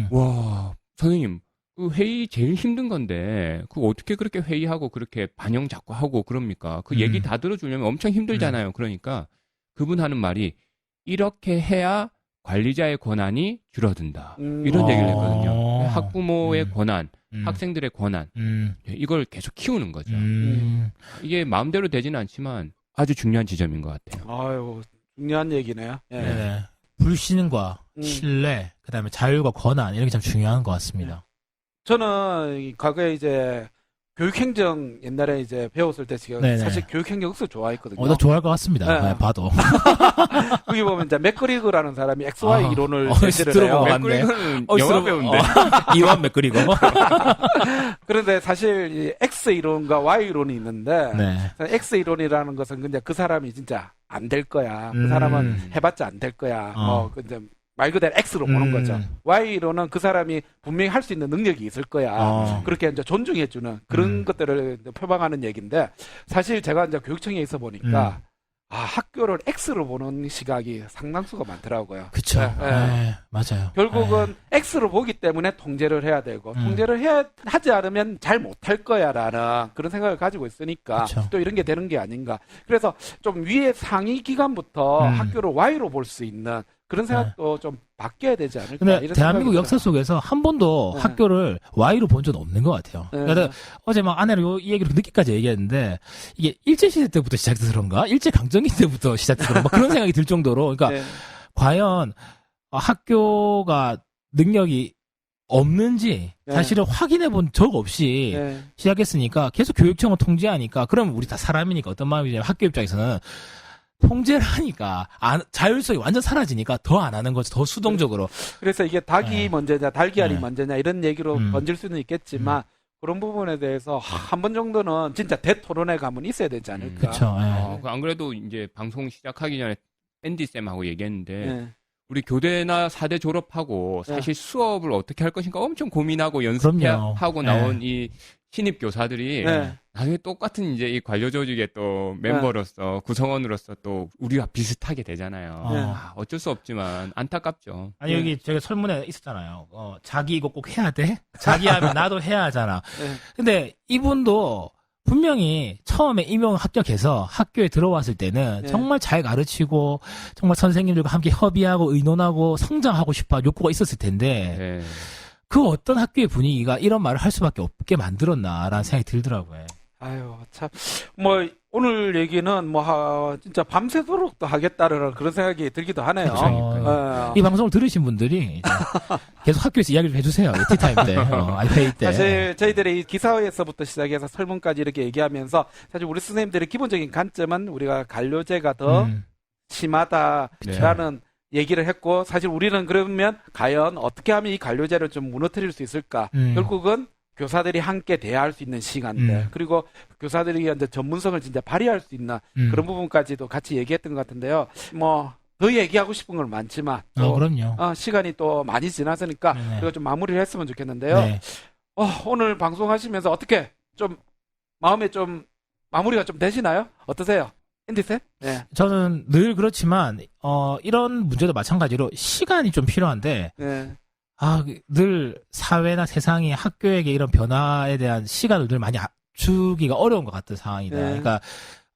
와, 선생님, 그 회의 제일 힘든 건데 그거 어떻게 그렇게 회의하고 그렇게 반영 자꾸 하고 그럽니까? 그 얘기 다 들어주려면 엄청 힘들잖아요. 그러니까 그분 하는 말이 이렇게 해야 관리자의 권한이 줄어든다. 이런 얘기를 했거든요. 학부모의 권한, 학생들의 권한 이걸 계속 키우는 거죠. 이게 마음대로 되지는 않지만 아주 중요한 지점인 것 같아요. 아유 중요한 얘기네요. 예. 네. 불신과 신뢰, 그다음에 자율과 권한 이런 게 참 중요한 것 같습니다. 저는 과거에 이제 교육행정 옛날에 이제 배웠을 때 지금 네네. 사실 교육행정 억수 좋아했거든요. 나 좋아할 것 같습니다. 네. 네, 봐도. 거기 보면 이제 맥그리그라는 사람이 XY 이론을 제시를 들어보고 해요. 왔네. 맥그리거는 영화 배우인데. 이완 맥그리고. 그런데 사실 이 X 이론과 Y 이론이 있는데 네. X 이론이라는 것은 근데 그 사람이 진짜 안 될 거야. 그 사람은 해봤자 안 될 거야. 근데 말 그대로 X로 보는 거죠. Y로는 그 사람이 분명히 할 수 있는 능력이 있을 거야. 그렇게 이제 존중해주는 그런 것들을 표방하는 얘기인데 사실 제가 이제 교육청에 있어 보니까 학교를 X로 보는 시각이 상당수가 많더라고요. 그쵸. 맞아요. 결국은 X로 보기 때문에 통제를 해야 되고, 통제를 하지 않으면 잘 못할 거야, 라는 그런 생각을 가지고 있으니까, 그쵸. 또 이런 게 되는 게 아닌가. 그래서 좀 위에 상위 기관부터 학교를 Y로 볼 수 있는 그런 생각도 좀 바뀌어야 되지 않을까. 근데 이런 대한민국 생각이 역사 속에서 한 번도 네. 학교를 Y로 본 적은 없는 것 같아요. 네. 그러니까 어제 막 아내를 이 얘기를 늦게까지 얘기했는데 이게 일제시대 때부터 시작돼서 그런가? 일제강점기 때부터 시작돼서 그런가? 그런 생각이 들 정도로 그러니까 네. 과연 학교가 능력이 없는지 네. 사실은 확인해 본 적 없이 네. 시작했으니까 계속 교육청을 통제하니까 그럼 우리 다 사람이니까 어떤 마음이냐면 학교 입장에서는 통제를 하니까 자율성이 완전 사라지니까 더 안 하는 거죠. 더 수동적으로. 그래서 이게 닭이 네. 먼저냐, 달걀이 네. 먼저냐, 이런 얘기로 번질 수는 있겠지만, 그런 부분에 대해서 한 번 정도는 진짜 대토론회 가면 있어야 되지 않을까. 그쵸. 안 그래도 이제 방송 시작하기 전에 앤디 쌤하고 얘기했는데 네. 우리 교대나 사대 졸업하고 네. 사실 수업을 어떻게 할 것인가 엄청 고민하고 그럼요. 연습하고 나온 이 신입 교사들이 네. 나중에 똑같은 이제 이 관료 조직의 또 멤버로서 구성원으로서 또 우리와 비슷하게 되잖아요. 네. 어쩔 수 없지만 안타깝죠. 아니 여기 제가 설문에 있었잖아요. 자기 이거 꼭 해야 돼? 자기 하면 나도 해야 하잖아. 네. 근데 이분도 분명히 처음에 임용 합격해서 학교에 들어왔을 때는 네. 정말 잘 가르치고 정말 선생님들과 함께 협의하고 의논하고 성장하고 싶어 욕구가 있었을 텐데 네. 그 어떤 학교의 분위기가 이런 말을 할 수밖에 없게 만들었나라는 생각이 들더라고요. 아유, 참. 오늘 얘기는 진짜 밤새도록 또 하겠다라는 그런 생각이 들기도 하네요. 그렇죠. 이 방송을 들으신 분들이 이제 계속 학교에서 이야기를 해주세요. 티타임 때, 회의 때. 사실 저희들이 이 기사회에서부터 시작해서 설문까지 이렇게 얘기하면서 사실 우리 선생님들의 기본적인 관점은 우리가 관료제가 더 심하다라는 얘기를 했고, 사실 우리는 그러면 과연 어떻게 하면 이 관료제를 좀 무너뜨릴 수 있을까? 결국은 교사들이 함께 대화할 수 있는 시간들, 그리고 교사들이 이제 전문성을 진짜 발휘할 수 있는 그런 부분까지도 같이 얘기했던 것 같은데요. 더 얘기하고 싶은 건 많지만, 그럼요. 시간이 또 많이 지났으니까, 네네. 우리가 좀 마무리를 했으면 좋겠는데요. 네. 오늘 방송하시면서 어떻게 좀 마음에 좀 마무리가 좀 되시나요? 어떠세요? 앤디쌤? 네. 저는 늘 그렇지만, 이런 문제도 마찬가지로 시간이 좀 필요한데, 네. 늘 사회나 세상이 학교에게 이런 변화에 대한 시간을 늘 많이 주기가 어려운 것 같은 상황이다. 네. 그러니까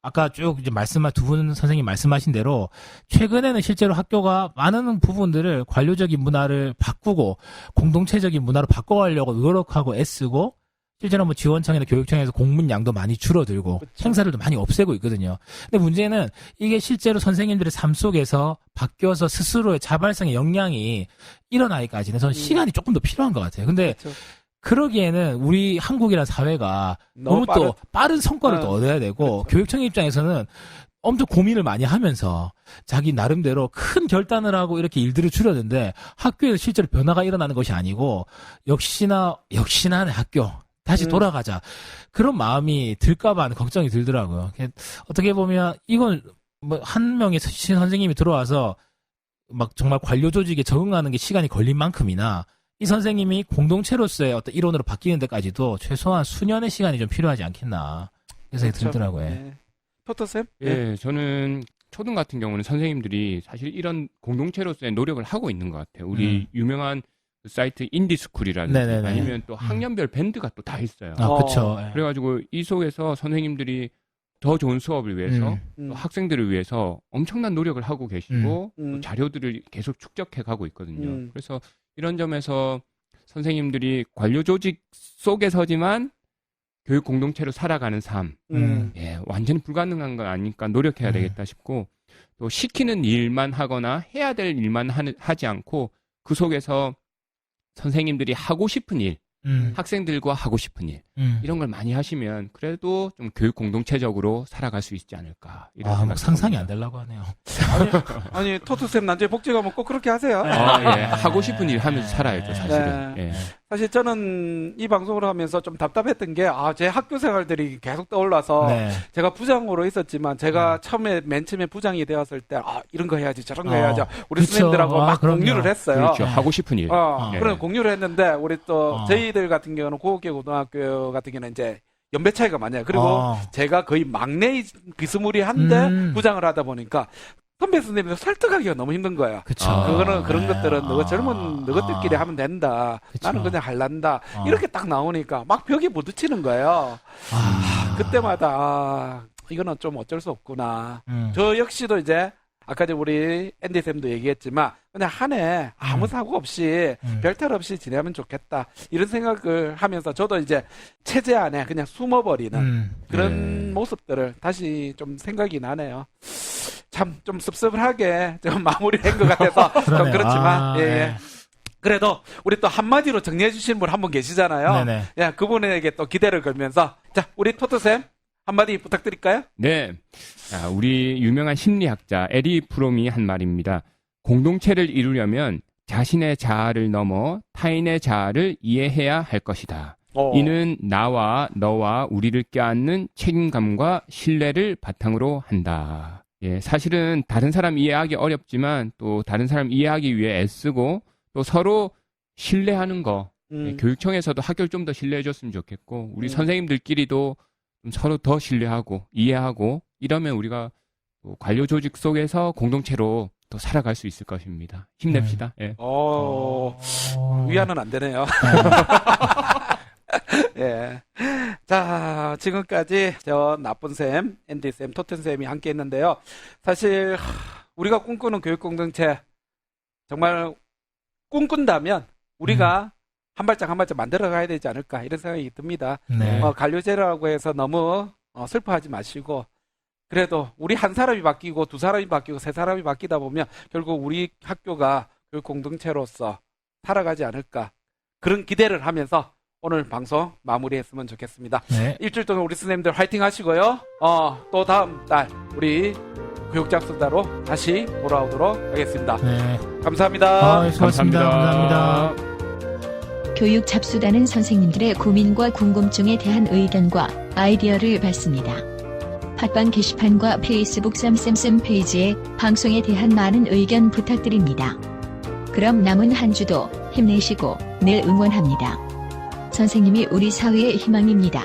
아까 쭉 이제 두 분 선생님 말씀하신 대로 최근에는 실제로 학교가 많은 부분들을 관료적인 문화를 바꾸고 공동체적인 문화로 바꿔가려고 노력하고 애쓰고 실제로 지원청이나 교육청에서 공문 양도 많이 줄어들고 그쵸. 행사들도 많이 없애고 있거든요. 근데 문제는 이게 실제로 선생님들의 삶 속에서 바뀌어서 스스로의 자발성의 역량이 일어나기까지는 저는 시간이 조금 더 필요한 것 같아요. 근데 그렇죠. 그러기에는 우리 한국이라는 사회가 너무 또 빠른 성과를 또 얻어야 되고 그렇죠. 교육청 입장에서는 엄청 고민을 많이 하면서 자기 나름대로 큰 결단을 하고 이렇게 일들을 줄였는데 학교에서 실제로 변화가 일어나는 것이 아니고 역시나 내 학교 다시 돌아가자. 그런 마음이 들까봐 하는 걱정이 들더라고요. 어떻게 보면 이건 한 명의 선생님이 들어와서 정말 관료 조직에 적응하는 게 시간이 걸린 만큼이나 이 선생님이 공동체로서의 어떤 일원으로 바뀌는 데까지도 최소한 수년의 시간이 좀 필요하지 않겠나. 그래서 그렇죠. 들더라고요. 네. 토토쌤? 예, 저는 초등 같은 경우는 선생님들이 사실 이런 공동체로서의 노력을 하고 있는 것 같아요. 우리 유명한 사이트 인디스쿨이라든지 네네네. 아니면 또 학년별 밴드가 또 다 있어요. 그렇죠. 그래가지고 이 속에서 선생님들이 더 좋은 수업을 위해서 또 학생들을 위해서 엄청난 노력을 하고 계시고 또 자료들을 계속 축적해 가고 있거든요. 그래서 이런 점에서 선생님들이 관료 조직 속에서지만 교육 공동체로 살아가는 삶, 완전히 불가능한 건 아니니까 노력해야 되겠다 싶고, 또 시키는 일만 하거나 해야 될 일만 하지 않고 그 속에서 선생님들이 하고 싶은 일, 학생들과 하고 싶은 일 이런 걸 많이 하시면 그래도 좀 교육 공동체적으로 살아갈 수 있지 않을까 이런 생각. 상상이 안 되려고 하네요. 아니 토토쌤 나중에 복지 가면 꼭 그렇게 하세요. 하고 싶은 일 하면서 살아야죠 사실은. 네. 사실 저는 이 방송을 하면서 좀 답답했던 게 제 학교 생활들이 계속 떠올라서 제가 부장으로 있었지만 제가 맨 처음에 부장이 되었을 때 이런 거 해야지 저런 거 해야지 우리 그쵸. 선생님들하고 막 공유를 했어요. 그렇죠. 하고 싶은 일. 그런 공유를 했는데 우리 또 저희들 같은 경우는 고급계 고등학교 같은 경우는 이제 연배 차이가 많아요. 그리고 제가 거의 막내 비스무리한데 부장을 하다 보니까 선배 선생님들 설득하기가 너무 힘든 거예요. 그쵸. 그거는 그런 것들은 너가 젊은 너희들끼리 하면 된다. 그쵸. 나는 그냥 할란다. 이렇게 딱 나오니까 막 벽에 부딪히는 거예요. 그때마다 이거는 좀 어쩔 수 없구나. 저 역시도 이제 아까 우리 앤디 쌤도 얘기했지만 그냥 한 해 아무 사고 없이 별탈 없이 지내면 좋겠다 이런 생각을 하면서 저도 이제 체제 안에 그냥 숨어버리는 그런 모습들을 다시 좀 생각이 나네요. 참 좀 씁쓸하게 좀 마무리된 것 같아서 좀 그렇지만 예. 그래도 우리 또 한마디로 정리해 주신 분 한 분 계시잖아요. 네네. 예, 그분에게 또 기대를 걸면서 자 우리 토토쌤 한마디 부탁드릴까요? 네. 자, 우리 유명한 심리학자 에리 프롬이 한 말입니다. 공동체를 이루려면 자신의 자아를 넘어 타인의 자아를 이해해야 할 것이다. 이는 나와 너와 우리를 껴안는 책임감과 신뢰를 바탕으로 한다. 예, 사실은 다른 사람 이해하기 어렵지만 또 다른 사람 이해하기 위해 애쓰고 또 서로 신뢰하는 거. 예, 교육청에서도 학교를 좀 더 신뢰해줬으면 좋겠고 우리 선생님들끼리도 좀 서로 더 신뢰하고 이해하고 이러면 우리가 또 관료 조직 속에서 공동체로 또 살아갈 수 있을 것입니다. 힘냅시다. 예. 위안은 안 되네요. 예. 자, 지금까지 저 나쁜 쌤, 앤디 쌤, 토튼 쌤이 함께 했는데요. 사실 우리가 꿈꾸는 교육 공동체 정말 꿈꾼다면 우리가 한 발짝 한 발짝 만들어 가야 되지 않을까 이런 생각이 듭니다. 네. 관료제라고 해서 너무 슬퍼하지 마시고 그래도 우리 한 사람이 바뀌고 두 사람이 바뀌고 세 사람이 바뀌다 보면 결국 우리 학교가 교육 공동체로서 살아가지 않을까 그런 기대를 하면서 오늘 방송 마무리했으면 좋겠습니다. 네. 일주일 동안 우리 선생님들 화이팅 하시고요. 또 다음 달 우리 교육작수다로 다시 돌아오도록 하겠습니다. 네. 감사합니다. 수고하셨습니다. 감사합니다. 교육 잡수다는 선생님들의 고민과 궁금증에 대한 의견과 아이디어를 받습니다. 팟빵 게시판과 페이스북 쌈쌤쌤 페이지에 방송에 대한 많은 의견 부탁드립니다. 그럼 남은 한 주도 힘내시고 늘 응원합니다. 선생님이 우리 사회의 희망입니다.